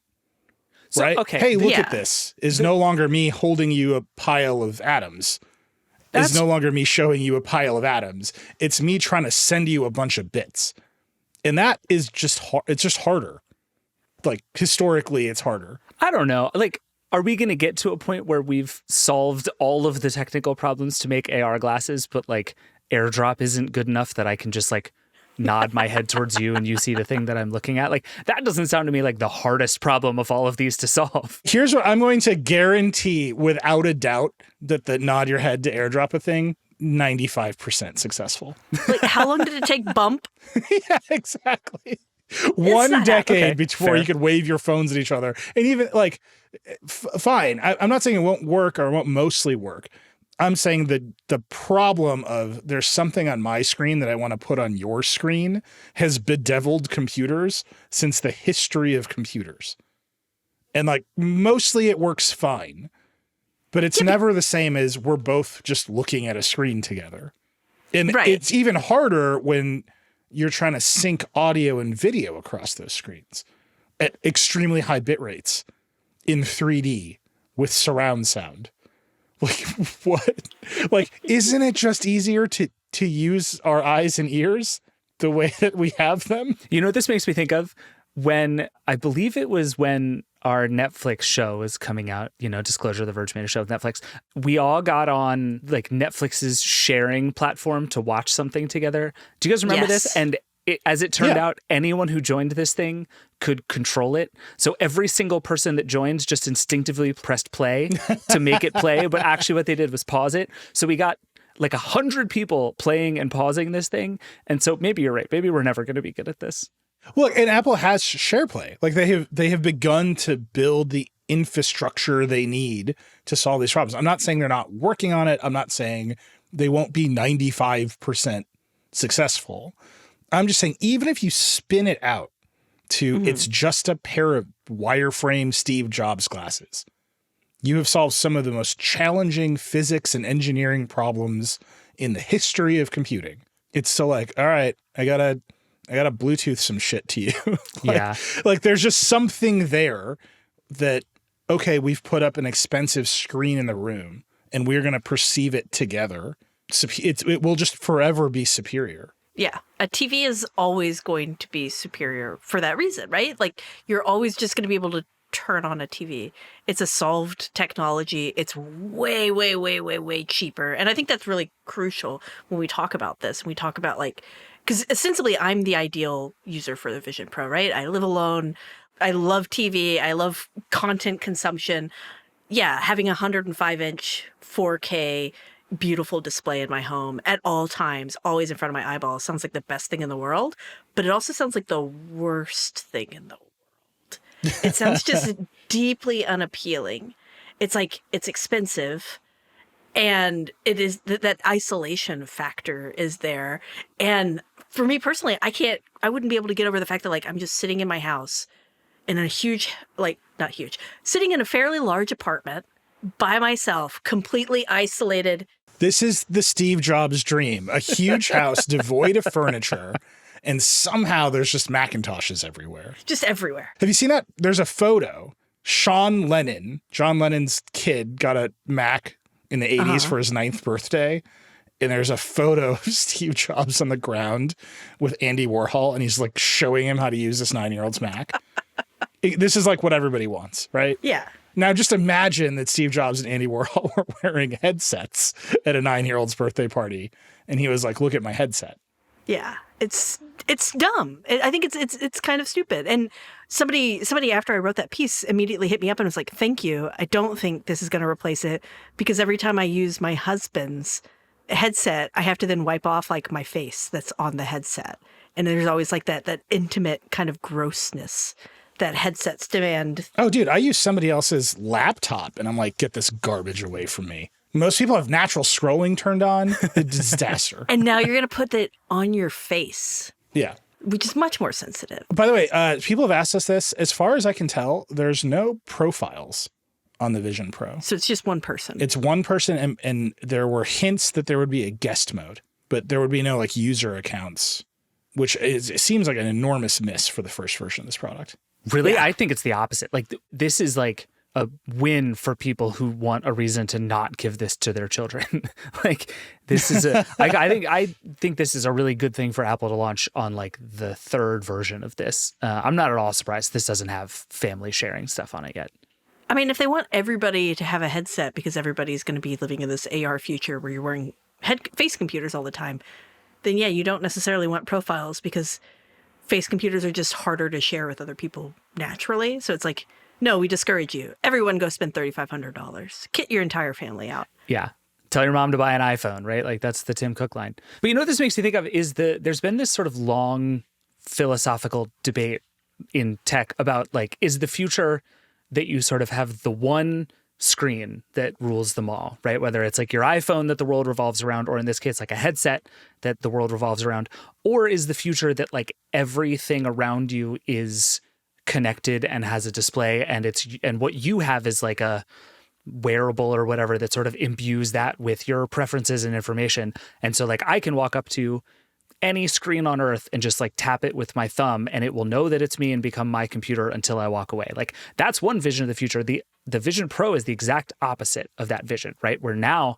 So, right? Okay. Hey, look at this. Is no longer me holding you a pile of atoms. It's no longer me showing you a pile of atoms. It's me trying to send you a bunch of bits. And that is just hard. It's just harder. Historically, it's harder. I don't know. Are we going to get to a point where we've solved all of the technical problems to make AR glasses, but AirDrop isn't good enough that I can just nod my head towards you and you see the thing that I'm looking at? That doesn't sound to me like the hardest problem of all of these to solve. Here's what I'm going to guarantee without a doubt, that the nod your head to AirDrop a thing, 95% successful. How long did it take bump? Yeah, exactly. One decade before fair. You could wave your phones at each other. And even fine. I'm not saying it won't work or it won't mostly work. I'm saying that the problem of there's something on my screen that I want to put on your screen has bedeviled computers since the history of computers. And mostly it works fine, but it's never the same as we're both just looking at a screen together. And it's even harder when you're trying to sync audio and video across those screens at extremely high bit rates in 3D with surround sound. What? Isn't it just easier to use our eyes and ears the way that we have them? You know what this makes me think of? I believe it was when our Netflix show was coming out, Disclosure, the Verge made a show with Netflix. We all got on Netflix's sharing platform to watch something together. Do you guys remember this? And as it turned out, anyone who joined this thing could control it. So every single person that joined just instinctively pressed play to make it play. But actually what they did was pause it. So we got 100 people playing and pausing this thing. And so maybe you're right. Maybe we're never going to be good at this. Well, and Apple has SharePlay. They have begun to build the infrastructure they need to solve these problems. I'm not saying they're not working on it. I'm not saying they won't be 95% successful. I'm just saying, even if you spin it out to it's just a pair of wireframe Steve Jobs glasses, you have solved some of the most challenging physics and engineering problems in the history of computing. It's still all right, I gotta Bluetooth some shit to you. There's just something there that, okay, we've put up an expensive screen in the room and we're going to perceive it together. It will just forever be superior. Yeah. A TV is always going to be superior for that reason, right? You're always just going to be able to turn on a TV. It's a solved technology. It's way, way, way, way, way cheaper. And I think that's really crucial when we talk about this. We talk about because ostensibly I'm the ideal user for the Vision Pro, right? I live alone. I love TV. I love content consumption. Yeah, having a 105-inch 4K beautiful display in my home at all times, always in front of my eyeballs, sounds like the best thing in the world. But it also sounds like the worst thing in the world. It sounds just deeply unappealing. it's like, it's expensive. And it is that isolation factor is there. And for me personally, I wouldn't be able to get over the fact that like, I'm just sitting in my house in a huge, like, not huge, sitting in a fairly large apartment by myself, completely isolated. This is the Steve Jobs dream, a huge house devoid of furniture. And somehow there's just Macintoshes everywhere. Just everywhere. Have you seen that? There's a photo. John Lennon's kid, got a Mac in the 80s for his 9th birthday. And there's a photo of Steve Jobs on the ground with Andy Warhol. And he's like showing him how to use this 9-year-old's Mac. This is like what everybody wants, right? Yeah. Now just imagine that Steve Jobs and Andy Warhol were wearing headsets at a 9-year-old's birthday party. And he was like, look at my headset. Yeah. It's dumb. I think it's kind of stupid. And somebody after I wrote that piece immediately hit me up and was like, thank you. I don't think this is going to replace it, because every time I use my husband's headset, I have to then wipe off like my face that's on the headset. And there's always like that intimate kind of grossness that headsets demand. Oh, dude, I use somebody else's laptop and I'm like, get this garbage away from me. Most people have natural scrolling turned on. A disaster. And now you're going to put that on your face. Yeah. Which is much more sensitive. By the way, people have asked us this. As far as I can tell, there's no profiles on the Vision Pro. So it's just one person. It's one person, and there were hints that there would be a guest mode, but there would be no like user accounts, which it seems like an enormous miss for the first version of this product. Really? Yeah. I think it's the opposite. Like this is like a win for people who want a reason to not give this to their children. Like this is I think this is a really good thing for Apple to launch on like the 3rd version of this. I'm not at all surprised this doesn't have family sharing stuff on it yet. I mean, if they want everybody to have a headset because everybody's going to be living in this AR future where you're wearing face computers all the time, then yeah, you don't necessarily want profiles because face computers are just harder to share with other people naturally. So it's like, no, we discourage you. Everyone go spend $3,500. Kit your entire family out. Yeah. Tell your mom to buy an iPhone, right? Like that's the Tim Cook line. But you know what this makes me think of is there's been this sort of long philosophical debate in tech about like, is the future that you sort of have the one screen that rules them all, right? Whether it's like your iPhone that the world revolves around, or in this case, like a headset that the world revolves around, or is the future that like everything around you is connected and has a display, and what you have is like a wearable or whatever that sort of imbues that with your preferences and information. And so like I can walk up to any screen on earth and just like tap it with my thumb and it will know that it's me and become my computer until I walk away. Like that's one vision of the future. The Vision Pro is the exact opposite of that vision, right? Where now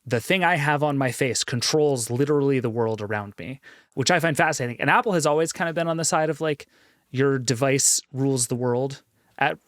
the thing I have on my face controls literally the world around me, which I find fascinating. And Apple has always kind of been on the side of like, your device rules the world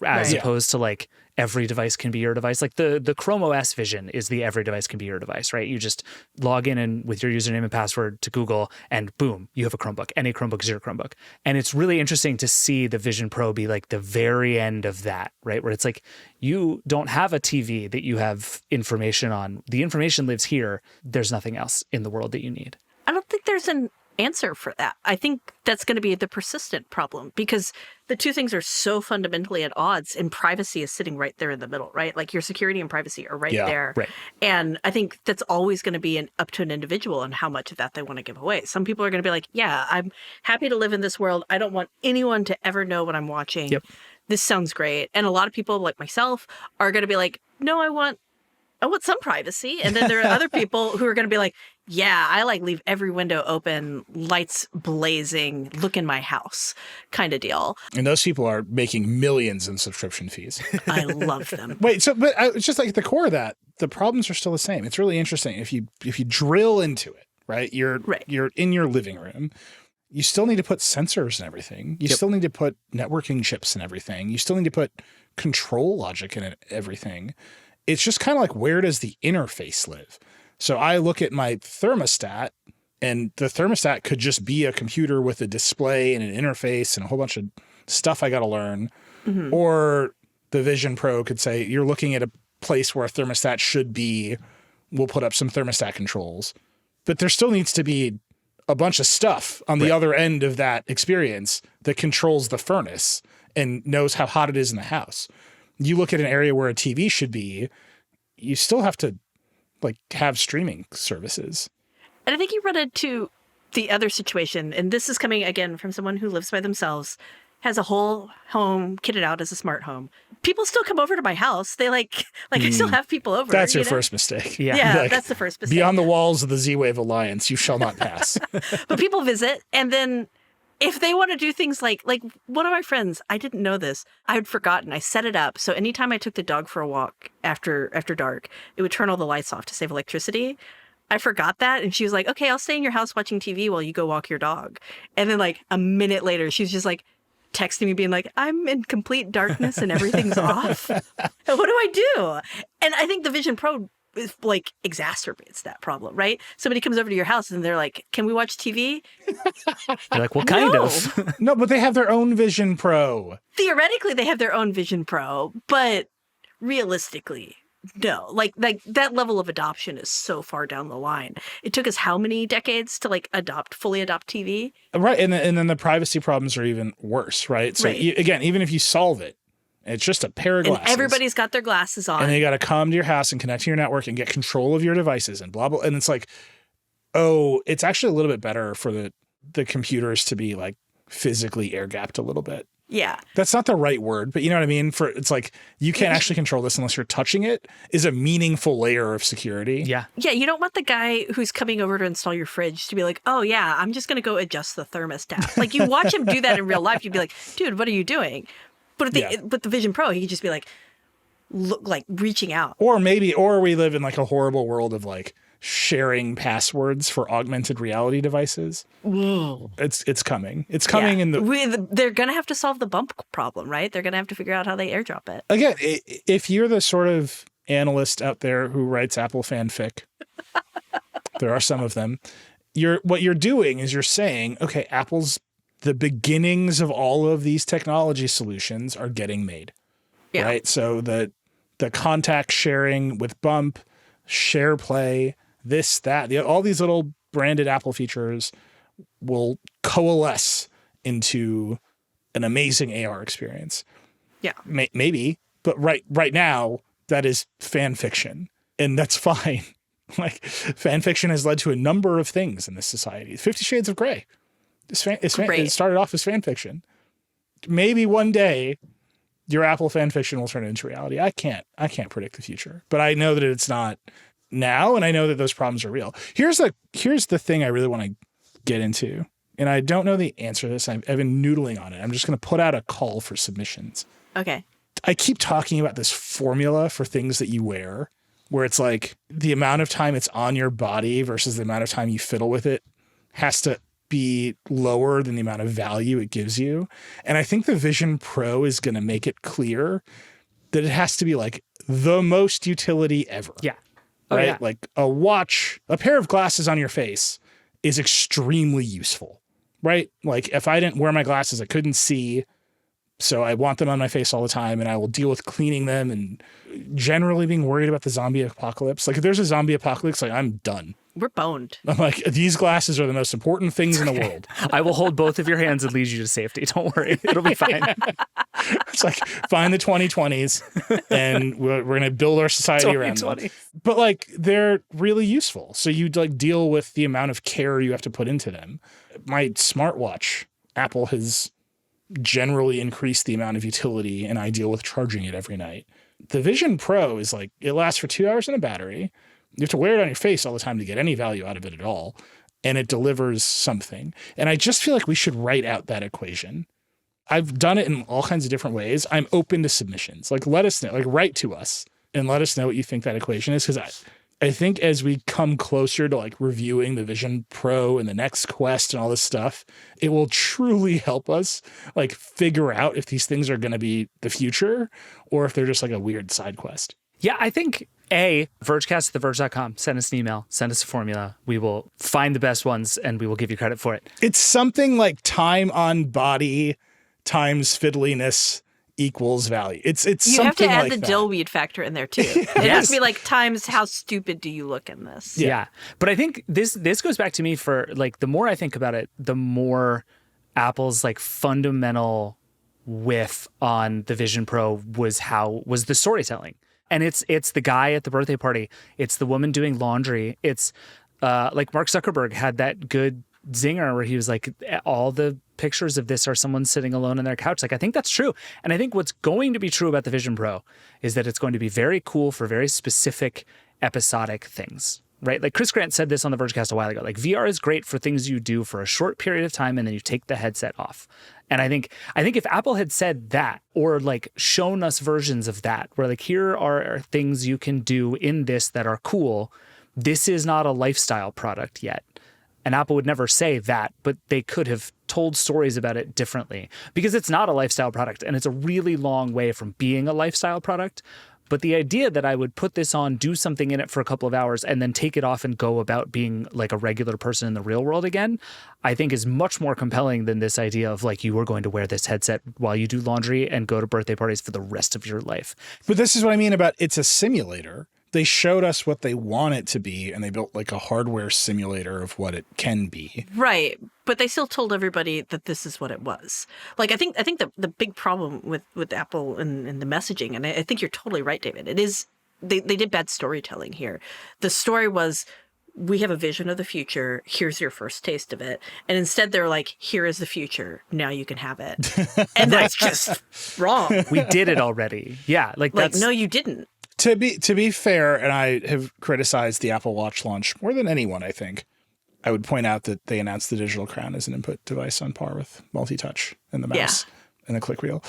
as opposed to like every device can be your device. Like the Chrome OS vision is the every device can be your device, right? You just log in and with your username and password to Google and boom, you have a Chromebook. Any Chromebook is your Chromebook. And it's really interesting to see the Vision Pro be like the very end of that, right? Where it's like, you don't have a TV that you have information on. The information lives here. There's nothing else in the world that you need. I don't think there's an answer for that. I think that's going to be the persistent problem because the two things are so fundamentally at odds, and privacy is sitting right there in the middle, right? Like your security and privacy are right there. Right. And I think that's always going to be up to an individual and how much of that they want to give away. Some people are going to be like, yeah, I'm happy to live in this world. I don't want anyone to ever know what I'm watching. Yep. This sounds great. And a lot of people like myself are going to be like, no, I want some privacy. And then there are other people who are going to be like, yeah, I like leave every window open, lights blazing, look in my house kind of deal. And those people are making millions in subscription fees. I love them. Wait, but it's just like at the core of that, the problems are still the same. It's really interesting. If you drill into it, right? You're in your living room. You still need to put sensors and everything. You still need to put networking chips and everything. You still need to put control logic in everything. It's just kind of like, where does the interface live? So I look at my thermostat, and the thermostat could just be a computer with a display and an interface and a whole bunch of stuff I got to learn. Mm-hmm. Or the Vision Pro could say, you're looking at a place where a thermostat should be. We'll put up some thermostat controls. But there still needs to be a bunch of stuff on the other end of that experience that controls the furnace and knows how hot it is in the house. you look at an area where a TV should be, you still have to like have streaming services. And I think you run into the other situation, and this is coming again from someone who lives by themselves, has a whole home kitted out as a smart home. People still come over to my house. They I still have people over. That's your first mistake. Yeah. Like, that's the first mistake. Beyond the walls of the Z-Wave Alliance, you shall not pass. But people visit, and then if they want to do things like one of my friends, I didn't know this. I had forgotten. I set it up so anytime I took the dog for a walk after dark, it would turn all the lights off to save electricity. I forgot that, and she was like, "Okay, I'll stay in your house watching TV while you go walk your dog." And then a minute later, she was just texting me being like, "I'm in complete darkness and everything's off. What do I do?" And I think the Vision Pro exacerbates that problem, right? Somebody comes over to your house and they're like, "Can we watch TV?" You're like, "What kind of?" No, but they have their own Vision Pro. Theoretically, they have their own Vision Pro, but realistically, no. That level of adoption is so far down the line. It took us how many decades to fully adopt TV? Right, and then the privacy problems are even worse, right? So again, even if you solve it, it's just a pair of glasses. And everybody's got their glasses on. And they got to come to your house and connect to your network and get control of your devices and blah, blah. And it's it's actually a little bit better for the computers to be physically air gapped a little bit. Yeah. That's not the right word, but you know what I mean? It's you can't actually control this unless you're touching it is a meaningful layer of security. Yeah. Yeah, you don't want the guy who's coming over to install your fridge to be like, "Oh yeah, I'm just going to go adjust the thermostat." You watch him do that in real life, you'd be like, "Dude, what are you doing?" But with the Vision Pro, he could just be reaching out. Or we live in a horrible world of sharing passwords for augmented reality devices. Ooh. It's coming. It's coming they're going to have to solve the bump problem, right? They're going to have to figure out how they airdrop it. Again, if you're the sort of analyst out there who writes Apple fanfic, there are some of them. What you're doing is you're saying, okay, Apple's the beginnings of all of these technology solutions are getting made, right? So the contact sharing with Bump, Share Play, this, that, all these little branded Apple features will coalesce into an amazing AR experience. Yeah. Maybe, but right now that is fan fiction, and that's fine. Fan fiction has led to a number of things in this society. 50 Shades of Grey. It started off as fan fiction. Maybe one day your Apple fan fiction will turn into reality. I can't predict the future, but I know that it's not now, and I know that those problems are real. Here's the thing I really want to get into, and I don't know the answer to this. I've been noodling on it. I'm just going to put out a call for submissions. Okay. I keep talking about this formula for things that you wear, where it's the amount of time it's on your body versus the amount of time you fiddle with it has to be lower than the amount of value it gives you. And I think the Vision Pro is going to make it clear that it has to be the most utility ever. Yeah. Right? Yeah. A watch, a pair of glasses on your face is extremely useful, right? If I didn't wear my glasses, I couldn't see. So I want them on my face all the time, and I will deal with cleaning them and generally being worried about the zombie apocalypse. If there's a zombie apocalypse, I'm done. We're boned. I'm these glasses are the most important things in the world. I will hold both of your hands and lead you to safety. Don't worry. It'll be fine. It's find the 2020s and we're going to build our society around them. But they're really useful. So you deal with the amount of care you have to put into them. My smartwatch, Apple has generally increased the amount of utility, and I deal with charging it every night. The Vision Pro is it lasts for 2 hours in a battery. You have to wear it on your face all the time to get any value out of it at all. And it delivers something. And I just feel we should write out that equation. I've done it in all kinds of different ways. I'm open to submissions. Let us know, write to us and let us know what you think that equation is. Because I think as we come closer to reviewing the Vision Pro and the next Quest and all this stuff, it will truly help us figure out if these things are going to be the future or if they're just a weird side quest. Yeah, I think Vergecast at theverge.com. Send us an email, send us a formula. We will find the best ones and we will give you credit for it. It's something time on body times fiddliness equals value. It's you something have to add like the that. dillweed factor in there too. It has to be times how stupid do you look in this? Yeah. But I think this goes back to me for the more I think about it, the more Apple's fundamental whiff on the Vision Pro was the storytelling. And it's the guy at the birthday party. It's the woman doing laundry. It's like Mark Zuckerberg had that good zinger where he was like, all the pictures of this are someone sitting alone on their couch. Like, I think that's true. And I think what's going to be true about the Vision Pro is that it's going to be very cool for very specific episodic things, right? Like Chris Grant said this on the Vergecast a while ago, like VR is great for things you do for a short period of time and then you take the headset off. And I think if Apple had said that, or like shown us versions of that, where like, here are things you can do in this that are cool, this is not a lifestyle product yet. And Apple would never say that, but they could have told stories about it differently because it's not a lifestyle product and it's a really long way from being a lifestyle product. But the idea that I would put this on, do something in it for a couple of hours, and then take it off and go about being like a regular person in the real world again, I think is much more compelling than this idea of like you are going to wear this headset while you do laundry and go to birthday parties for the rest of your life. But this is what I mean about it's a simulator. They showed us what they want it to be, and they built like a hardware simulator of what it can be. Right. But they still told everybody that this is what it was. Like, I think the big problem with Apple and the messaging, and I think you're totally right, David, it is they did bad storytelling here. The story was, we have a vision of the future. Here's your first taste of it. And instead they're like, here is the future. Now you can have it. And that's just wrong. We did it already. Yeah. Like that's... no, you didn't. To be fair, and I have criticized the Apple Watch launch more than anyone, I think, I would point out that they announced the digital crown as an input device on par with multi-touch and the mouse and the click wheel.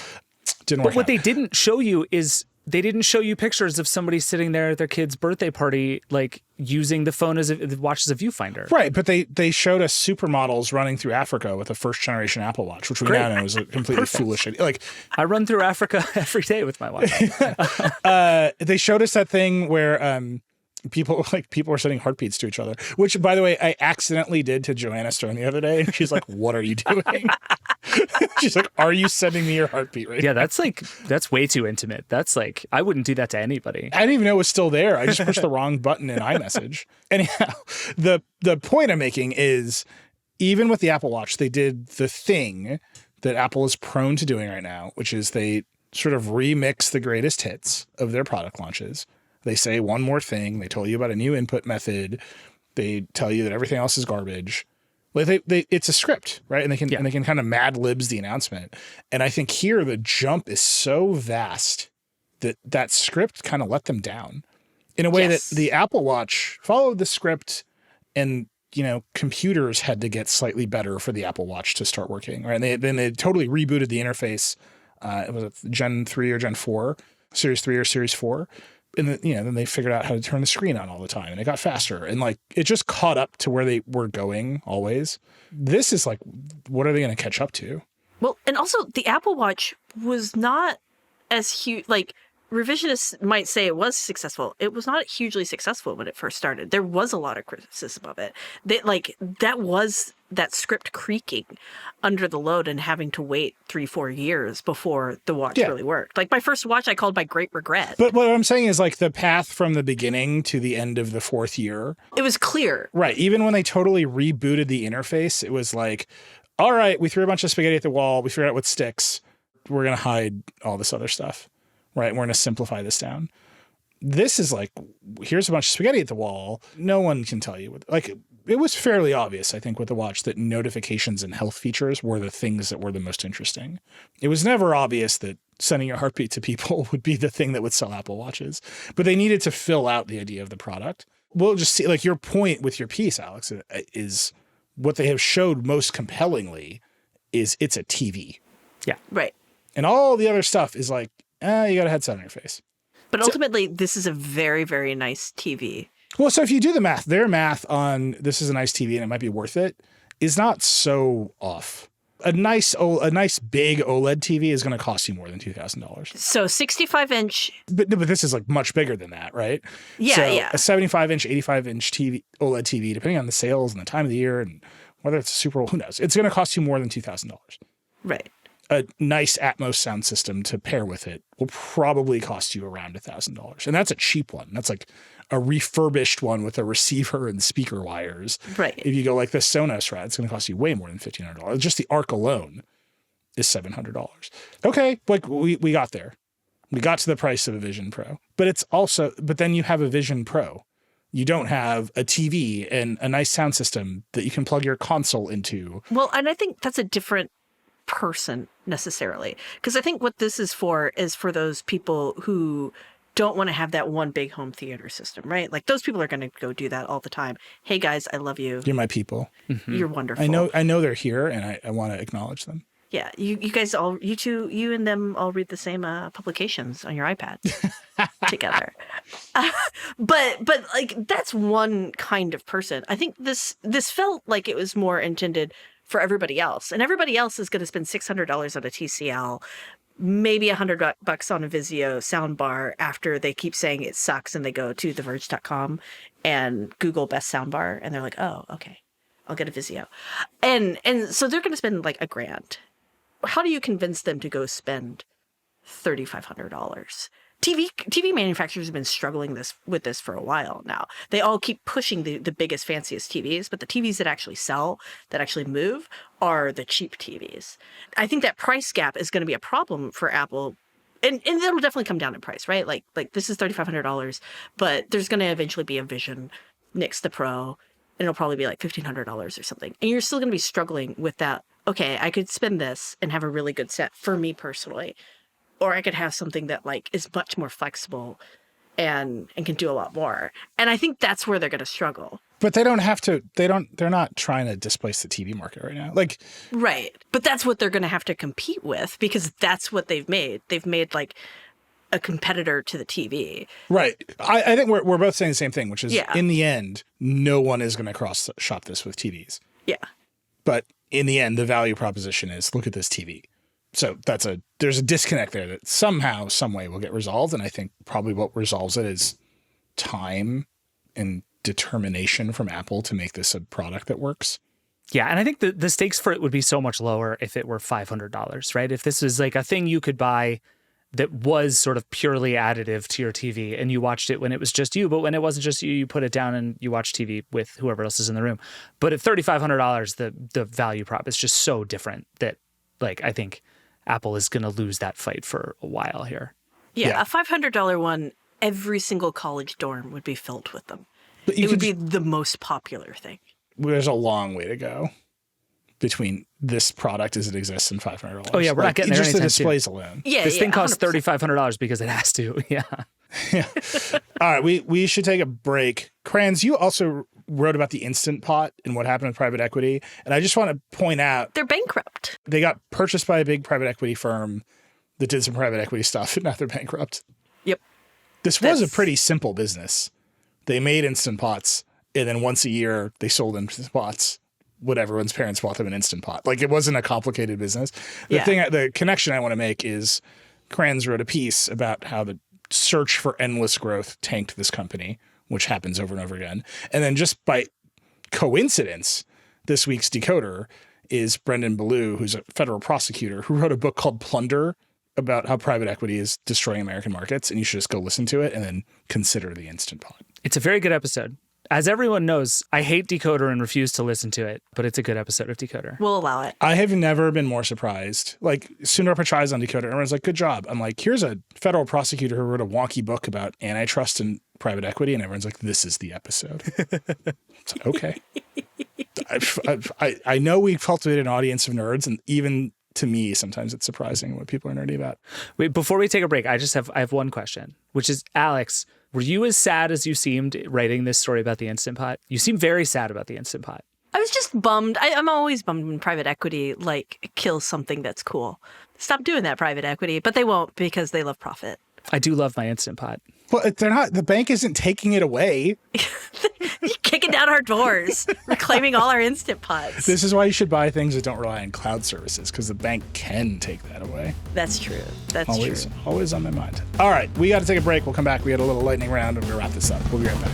Didn't work out. But what they didn't show you is they didn't show you pictures of somebody sitting there at their kid's birthday party, like using the phone as the watch as a viewfinder. Right. But they showed us supermodels running through Africa with a first generation Apple Watch, which we now know is a completely foolish idea. Like, I run through Africa every day with my watch. They showed us that thing where people were sending heartbeats to each other, which, by the way, I accidentally did to Joanna Stone the other day. And she's like, what are you doing? She's like, are you sending me your heartbeat right now? That's way too intimate. That's like, I wouldn't do that to anybody. I didn't even know it was still there. I just pushed the wrong button in iMessage. Anyhow, the point I'm making is, even with the Apple Watch, they did the thing that Apple is prone to doing right now, which is they sort of remix the greatest hits of their product launches. They say one more thing. They tell you about a new input method. They tell you that everything else is garbage. Like it's a script, right? And they can kind of Mad Libs the announcement. And I think here the jump is so vast that script kind of let them down in a way that the Apple Watch followed the script, and computers had to get slightly better for the Apple Watch to start working, right? And then they totally rebooted the interface. It was Gen 3 or Gen 4, Series 3 or Series 4. And then they figured out how to turn the screen on all the time, and it got faster, and like it just caught up to where they were going always. This is like, what are they going to catch up to? Well, and also the Apple Watch was not as huge. Like, revisionists might say it was successful. It was not hugely successful when it first started. There was a lot of criticism of it. That was that script creaking under the load and having to wait 3-4 years before the watch really worked. Like, my first watch I called my great regret. But what I'm saying is, like, the path from the beginning to the end of the 4th year, it was clear. Right. Even when they totally rebooted the interface, it was like, all right, we threw a bunch of spaghetti at the wall. We figured out what sticks. We're going to hide all this other stuff. Right. We're going to simplify this down. This is like, here's a bunch of spaghetti at the wall. No one can tell you what, like, it was fairly obvious, I think, with the watch that notifications and health features were the things that were the most interesting. It was never obvious that sending your heartbeat to people would be the thing that would sell Apple Watches, but they needed to fill out the idea of the product. We'll just see, like, your point with your piece, Alex, is what they have showed most compellingly is it's a TV. Yeah. Right. And all the other stuff is like, you got a headset on your face. But ultimately, this is a very, very nice TV. Well, so if you do the math, their math on this is a nice TV and it might be worth it is not so off. A nice big OLED TV is going to cost you more than $2,000. So 65-inch. But this is like much bigger than that, right? Yeah, so yeah. A 75-inch, 85-inch TV, OLED TV, depending on the sales and the time of the year and whether it's a Super Bowl, who knows? It's going to cost you more than $2,000. Right. A nice Atmos sound system to pair with it will probably cost you around $1,000. And that's a cheap one. That's like a refurbished one with a receiver and speaker wires. Right. If you go like the Sonos route, it's going to cost you way more than $1,500. Just the ARC alone is $700. Okay, like we got there. We got to the price of a Vision Pro. But then you have a Vision Pro. You don't have a TV and a nice sound system that you can plug your console into. Well, and I think that's a different person necessarily. Because I think what this is for those people who don't want to have that one big home theater system, right? Like those people are going to go do that all the time. Hey guys, I love you. You're my people. Mm-hmm. You're wonderful. I know they're here, and I want to acknowledge them. Yeah, you guys all, you and them all read the same publications on your iPad together. But like that's one kind of person. I think this felt like it was more intended for everybody else, and everybody else is going to spend $600 on a TCL. Maybe $100 on a Vizio soundbar after they keep saying it sucks and they go to theverge.com and Google best soundbar and they're like, oh, okay, I'll get a Vizio. And so they're going to spend like $1,000. How do you convince them to go spend $3,500? TV manufacturers have been struggling with this for a while now. They all keep pushing the biggest, fanciest TVs, but the TVs that actually sell, that actually move, are the cheap TVs. I think that price gap is going to be a problem for Apple, and it'll definitely come down in price, right? Like this is $3,500, but there's going to eventually be a Vision next to Pro, and it'll probably be like $1,500 or something. And you're still going to be struggling with that. Okay, I could spend this and have a really good set for me personally. Or I could have something that like is much more flexible and can do a lot more. And I think that's where they're going to struggle. But they don't have to. They're not trying to displace the TV market right now. Like, right. But that's what they're going to have to compete with because that's what they've made. They've made like a competitor to the TV. Right. I think we're both saying the same thing, which is in the end, no one is going to cross shop this with TVs. Yeah. But in the end, the value proposition is look at this TV. So there's a disconnect there that somehow, some way will get resolved. And I think probably what resolves it is time and determination from Apple to make this a product that works. Yeah. And I think the stakes for it would be so much lower if it were $500, right? If this is like a thing you could buy that was sort of purely additive to your TV and you watched it when it was just you, but when it wasn't just you, you put it down and you watch TV with whoever else is in the room. But at $3,500, the value prop is just so different that like, I think Apple is going to lose that fight for a while here. Yeah. A $500 one, every single college dorm would be filled with them. It would be the most popular thing. There's a long way to go between this product as it exists and $500. Oh yeah, we're not getting there just the anytime displays soon. Alone. Yeah, this thing costs 100%. $3,500 because it has to. Yeah. Yeah. All right, we should take a break. Cranz, you also wrote about the Instant Pot and what happened with private equity, and I just want to point out They're bankrupt. they got purchased by a big private equity firm that did some private equity stuff, and now they're bankrupt. Yep. This was a pretty simple business. They made Instant Pots, and then once a year they sold Instant Pots. When everyone's parents bought them an Instant Pot. Like, it wasn't a complicated business. The connection I want to make is Cranz wrote a piece about how the search for endless growth tanked this company, which happens over and over again. And then just by coincidence, this week's decoder is Brendan Ballou, who's a federal prosecutor, who wrote a book called Plunder about how private equity is destroying American markets. And you should just go listen to it and then consider the Instant Pot. It's a very good episode. As everyone knows, I hate Decoder and refuse to listen to it, but it's a good episode of Decoder. We'll allow it. I have never been more surprised. Like, Sundar Pichai's on Decoder, and everyone's like, good job. I'm like, here's a federal prosecutor who wrote a wonky book about antitrust and private equity, and everyone's like, this is the episode. It's like, okay. I know we've cultivated an audience of nerds, and even to me, sometimes it's surprising what people are nerdy about. Wait, before we take a break, I have one question, which is, Alex, were you as sad as you seemed writing this story about the Instant Pot? You seem very sad about the Instant Pot. I was just bummed. I'm always bummed when private equity like kills something that's cool. Stop doing that, private equity, but they won't because they love profit. I do love my Instant Pot. Well, they're not. The bank isn't taking it away. You're kicking down our doors, reclaiming all our Instant Pots. This is why you should buy things that don't rely on cloud services, because the bank can take that away. That's true. That's always, true. Always on my mind. All right, we got to take a break. We'll come back. We had a little lightning round, and we'll wrap this up. We'll be right back.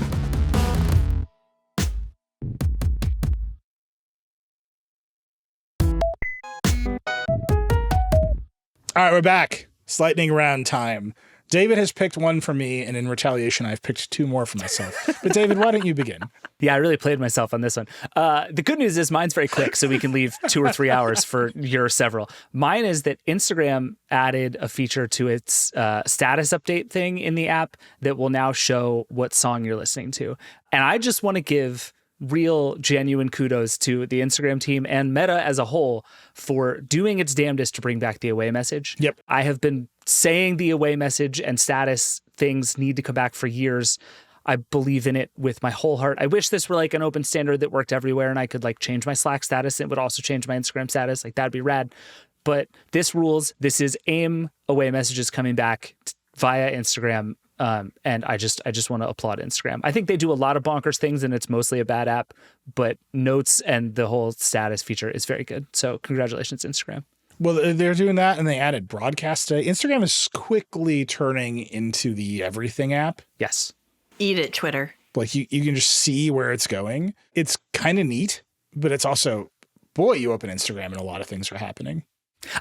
All right, we're back. It's lightning round time. David has picked one for me, and in retaliation, I've picked two more for myself. But David, why don't you begin? Yeah, I really played myself on this one. The good news is mine's very quick, so we can leave 2 or 3 hours for your several. Mine is that Instagram added a feature to its status update thing in the app that will now show what song you're listening to. And I just want to give real, genuine kudos to the Instagram team and Meta as a whole for doing its damnedest to bring back the away message. Yep. I have been saying the away message and status things need to come back for years. I believe in it with my whole heart. I wish this were like an open standard that worked everywhere and I could like change my Slack status. It would also change my Instagram status. Like that'd be rad. But this rules. This is AIM away messages coming back via Instagram. And I just want to applaud Instagram. I think they do a lot of bonkers things and it's mostly a bad app, but notes and the whole status feature is very good. So congratulations, Instagram. Well, they're doing that and they added broadcast today. Instagram is quickly turning into the everything app. Yes. Eat it, Twitter. Like you can just see where it's going. It's kind of neat, but it's also, boy, you open Instagram and a lot of things are happening.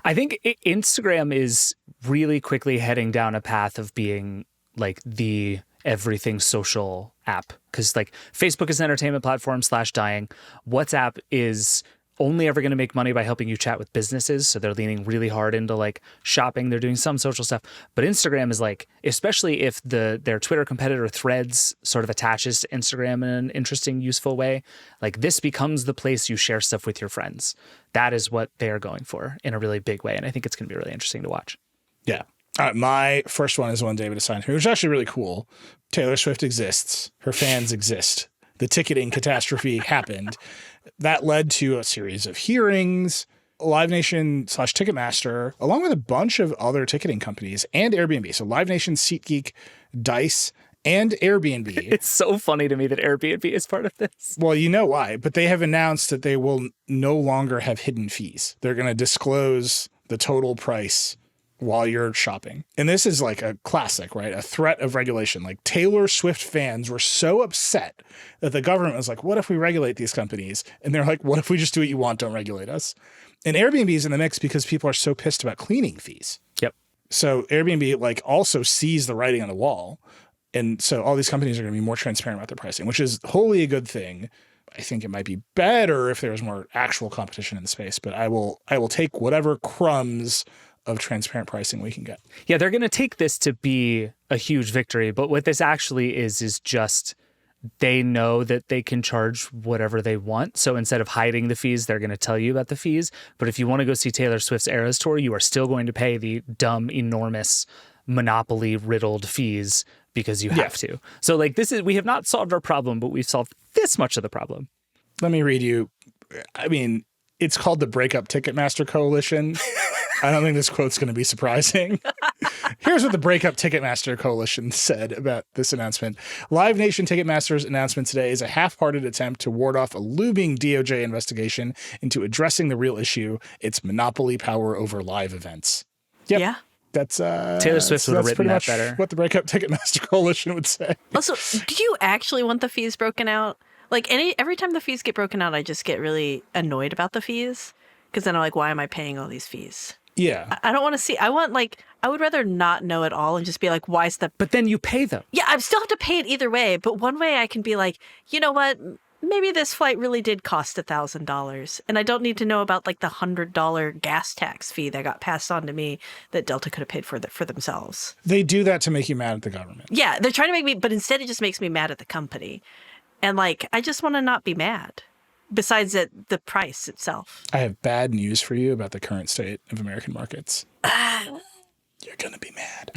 I think Instagram is really quickly heading down a path of being like the everything social app, because like Facebook is an entertainment platform / dying. WhatsApp is only ever going to make money by helping you chat with businesses. So they're leaning really hard into like shopping. They're doing some social stuff, but Instagram is like, especially if their Twitter competitor Threads sort of attaches to Instagram in an interesting, useful way, like this becomes the place you share stuff with your friends. That is what they are going for in a really big way. And I think it's going to be really interesting to watch. Yeah. All right, my first one is one David assigned to me, which is actually really cool. Taylor Swift exists. Her fans exist. The ticketing catastrophe happened. That led to a series of hearings. Live Nation / Ticketmaster, along with a bunch of other ticketing companies and Airbnb. So Live Nation, SeatGeek, Dice, and Airbnb. It's so funny to me that Airbnb is part of this. Well, you know why, but they have announced that they will no longer have hidden fees. They're going to disclose the total price while you're shopping. And this is like a classic, right? A threat of regulation. Like Taylor Swift fans were so upset that the government was like, what if we regulate these companies? And they're like, what if we just do what you want? Don't regulate us. And Airbnb is in the mix because people are so pissed about cleaning fees. Yep. So Airbnb like also sees the writing on the wall. And so all these companies are going to be more transparent about their pricing, which is wholly a good thing. I think it might be better if there was more actual competition in the space, but I will take whatever crumbs of transparent pricing we can get. Yeah, they're going to take this to be a huge victory, but what this actually is just they know that they can charge whatever they want. So instead of hiding the fees, they're going to tell you about the fees. But if you want to go see Taylor Swift's Eras Tour, you are still going to pay the dumb, enormous, monopoly-riddled fees because you have to. So like we have not solved our problem, but we've solved this much of the problem. Let me read you. I mean, it's called the Breakup Ticketmaster Coalition. I don't think this quote's going to be surprising. Here's what the Breakup Ticketmaster Coalition said about this announcement. Live Nation Ticketmaster's announcement today is a half-hearted attempt to ward off a looming DOJ investigation into addressing the real issue, its monopoly power over live events. Yep. Yeah. That's Taylor Swift would have written that better. What the Breakup Ticketmaster Coalition would say. Also, do you actually want the fees broken out? Like every time the fees get broken out, I just get really annoyed about the fees because then I'm like, why am I paying all these fees? Yeah. I don't want to see. I would rather not know it all and just be like, why is the... But then you pay them. Yeah, I still have to pay it either way. But one way I can be like, you know what? Maybe this flight really did cost $1,000. And I don't need to know about like the $100 gas tax fee that got passed on to me that Delta could have paid for themselves. They do that to make you mad at the government. Yeah, they're trying to make me... But instead it just makes me mad at the company. And like, I just want to not be mad. Besides the price itself. I have bad news for you about the current state of American markets. You're going to be mad.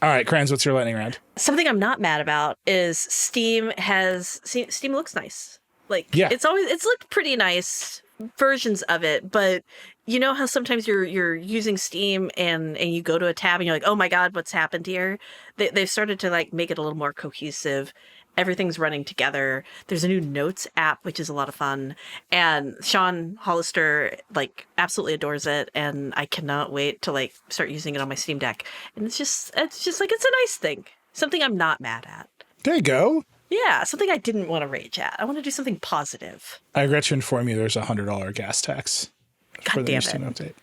All right, Cranz, what's your lightning round? Something I'm not mad about is Steam looks nice. Like, yeah. It's looked pretty nice versions of it, but you know how sometimes you're using Steam and you go to a tab and you're like, oh my God, what's happened here? They've started to like make it a little more cohesive. Everything's running together. There's a new Notes app, which is a lot of fun. And Sean Hollister, like, absolutely adores it. And I cannot wait to, like, start using it on my Steam Deck. And it's just like, it's a nice thing. Something I'm not mad at. There you go. Yeah, something I didn't want to rage at. I want to do something positive. I regret to inform you there's a $100 gas tax for the damn Steam update.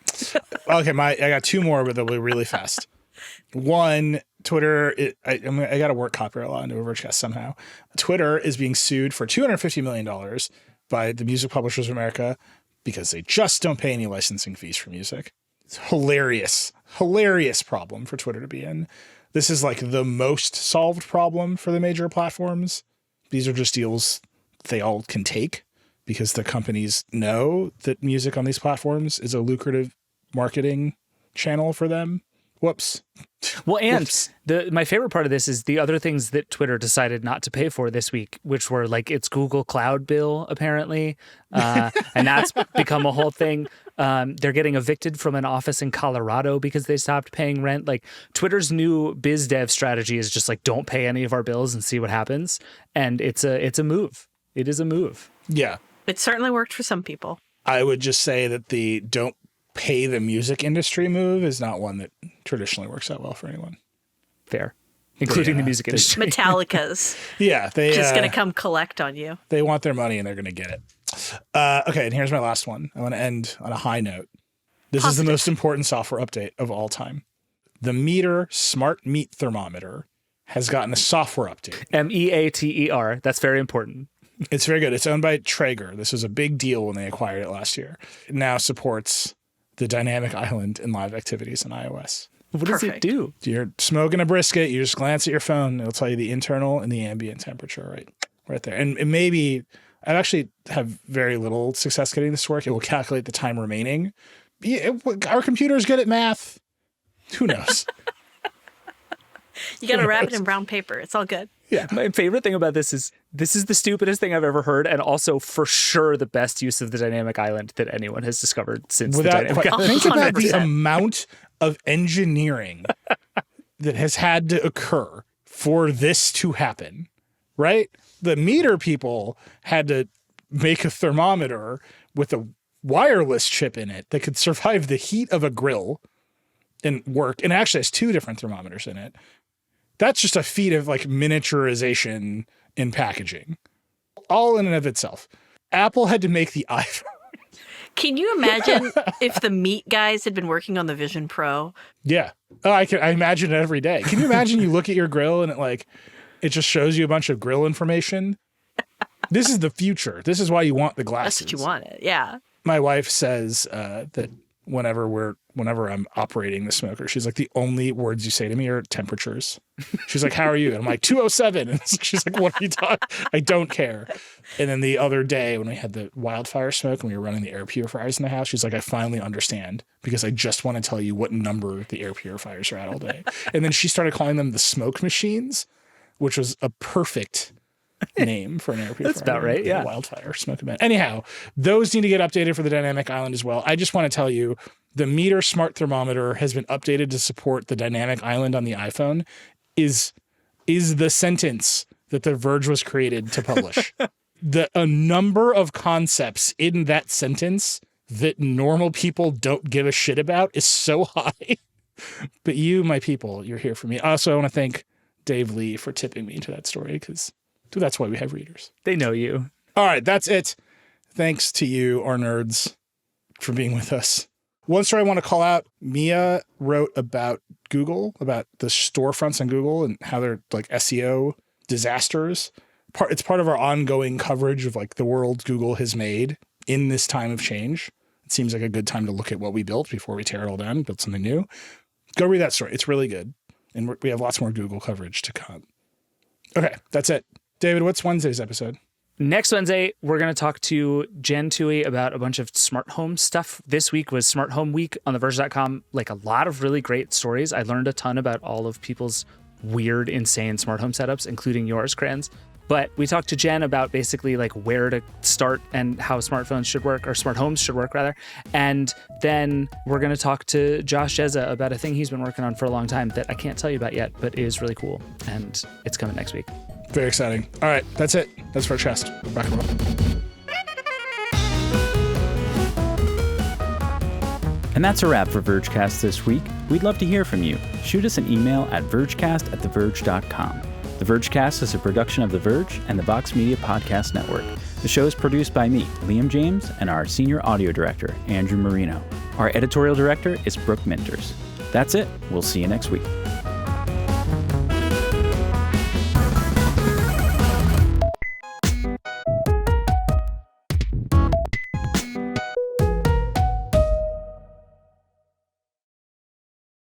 Okay, I got two more, but they'll be really fast. One, Twitter, I got to work copyright law into a Vergecast somehow. Twitter is being sued for $250 million by the Music Publishers of America because they just don't pay any licensing fees for music. It's hilarious problem for Twitter to be in. This is like the most solved problem for the major platforms. These are just deals they all can take because the companies know that music on these platforms is a lucrative marketing channel for them. Whoops. Well, and my favorite part of this is the other things that Twitter decided not to pay for this week, which were like its Google Cloud bill, apparently. And that's become a whole thing. They're getting evicted from an office in Colorado because they stopped paying rent. Like Twitter's new biz dev strategy is just like, don't pay any of our bills and see what happens. And it's a move. It is a move. Yeah. It certainly worked for some people. I would just say that the don't pay the music industry move is not one that traditionally works out well for anyone. Fair. Including the music industry. Metallica's. Yeah. They just going to come collect on you. They want their money and they're going to get it. Okay. And here's my last one. I want to end on a high note. This is the most important software update of all time. The Meter Smart Meat Thermometer has gotten a software update. MEATER. That's very important. It's very good. It's owned by Traeger. This was a big deal when they acquired it last year. It now supports the dynamic island in live activities in iOS. What does it do? You're smoking a brisket. You just glance at your phone. It'll tell you the internal and the ambient temperature right there. And it maybe I actually have very little success getting this to work. It will calculate the time remaining. Our computer's good at math. Who knows? You got to wrap it in brown paper. It's all good. Yeah. My favorite thing about this is the stupidest thing I've ever heard, and also for sure the best use of the dynamic island that anyone has discovered since the dynamic island. Think about the amount of engineering that has had to occur for this to happen, right? The Meter people had to make a thermometer with a wireless chip in it that could survive the heat of a grill and work. And it actually has two different thermometers in it. That's just a feat of like miniaturization in packaging, all in and of itself. Apple had to make the iPhone. Can you imagine if the meat guys had been working on the Vision Pro? Yeah. Oh, I imagine it every day. Can you imagine you look at your grill and it just shows you a bunch of grill information? This is the future. This is why you want the glasses. That's what you wanted. Yeah. My wife says that whenever I'm operating the smoker, she's like, the only words you say to me are temperatures. She's like, how are you? And I'm like, 207. And she's like, what are you talking? I don't care. And then the other day when we had the wildfire smoke and we were running the air purifiers in the house, she's like, I finally understand because I just want to tell you what number the air purifiers are at all day. And then she started calling them the smoke machines, which was a perfect name for an air purifier. That's about right. Yeah. Wildfire smoke event. Anyhow, those need to get updated for the dynamic island as well. I just want to tell you, the Meter Smart Thermometer has been updated to support the dynamic island on the iPhone. Is the sentence that the Verge was created to publish. A number of concepts in that sentence that normal people don't give a shit about is so high. But you, my people, you're here for me. Also, I want to thank Dave Lee for tipping me into that story because that's why we have readers. They know you. All right, that's it. Thanks to you, our nerds, for being with us. One story I want to call out, Mia wrote about Google, about the storefronts on Google and how they're like SEO disasters. It's part of our ongoing coverage of like the world Google has made in this time of change. It seems like a good time to look at what we built before we tear it all down and build something new. Go read that story. It's really good. And we have lots more Google coverage to come. Okay, that's it. David, what's Wednesday's episode? Next Wednesday, we're going to talk to Jen Toohey about a bunch of smart home stuff. This week was Smart Home Week on theverge.com. Like a lot of really great stories. I learned a ton about all of people's weird, insane smart home setups, including yours, Cranz. But we talked to Jen about basically like where to start and how smartphones should work, or smart homes should work rather. And then we're going to talk to Josh Jezza about a thing he's been working on for a long time that I can't tell you about yet, but is really cool. And it's coming next week. Very exciting. All right, that's it. That's Vergecast. We're back and roll. And that's a wrap for Vergecast this week. We'd love to hear from you. Shoot us an email at vergecast@theverge.com. The Vergecast is a production of The Verge and the Vox Media Podcast Network. The show is produced by me, Liam James, and our senior audio director, Andrew Marino. Our editorial director is Brooke Minters. That's it. We'll see you next week.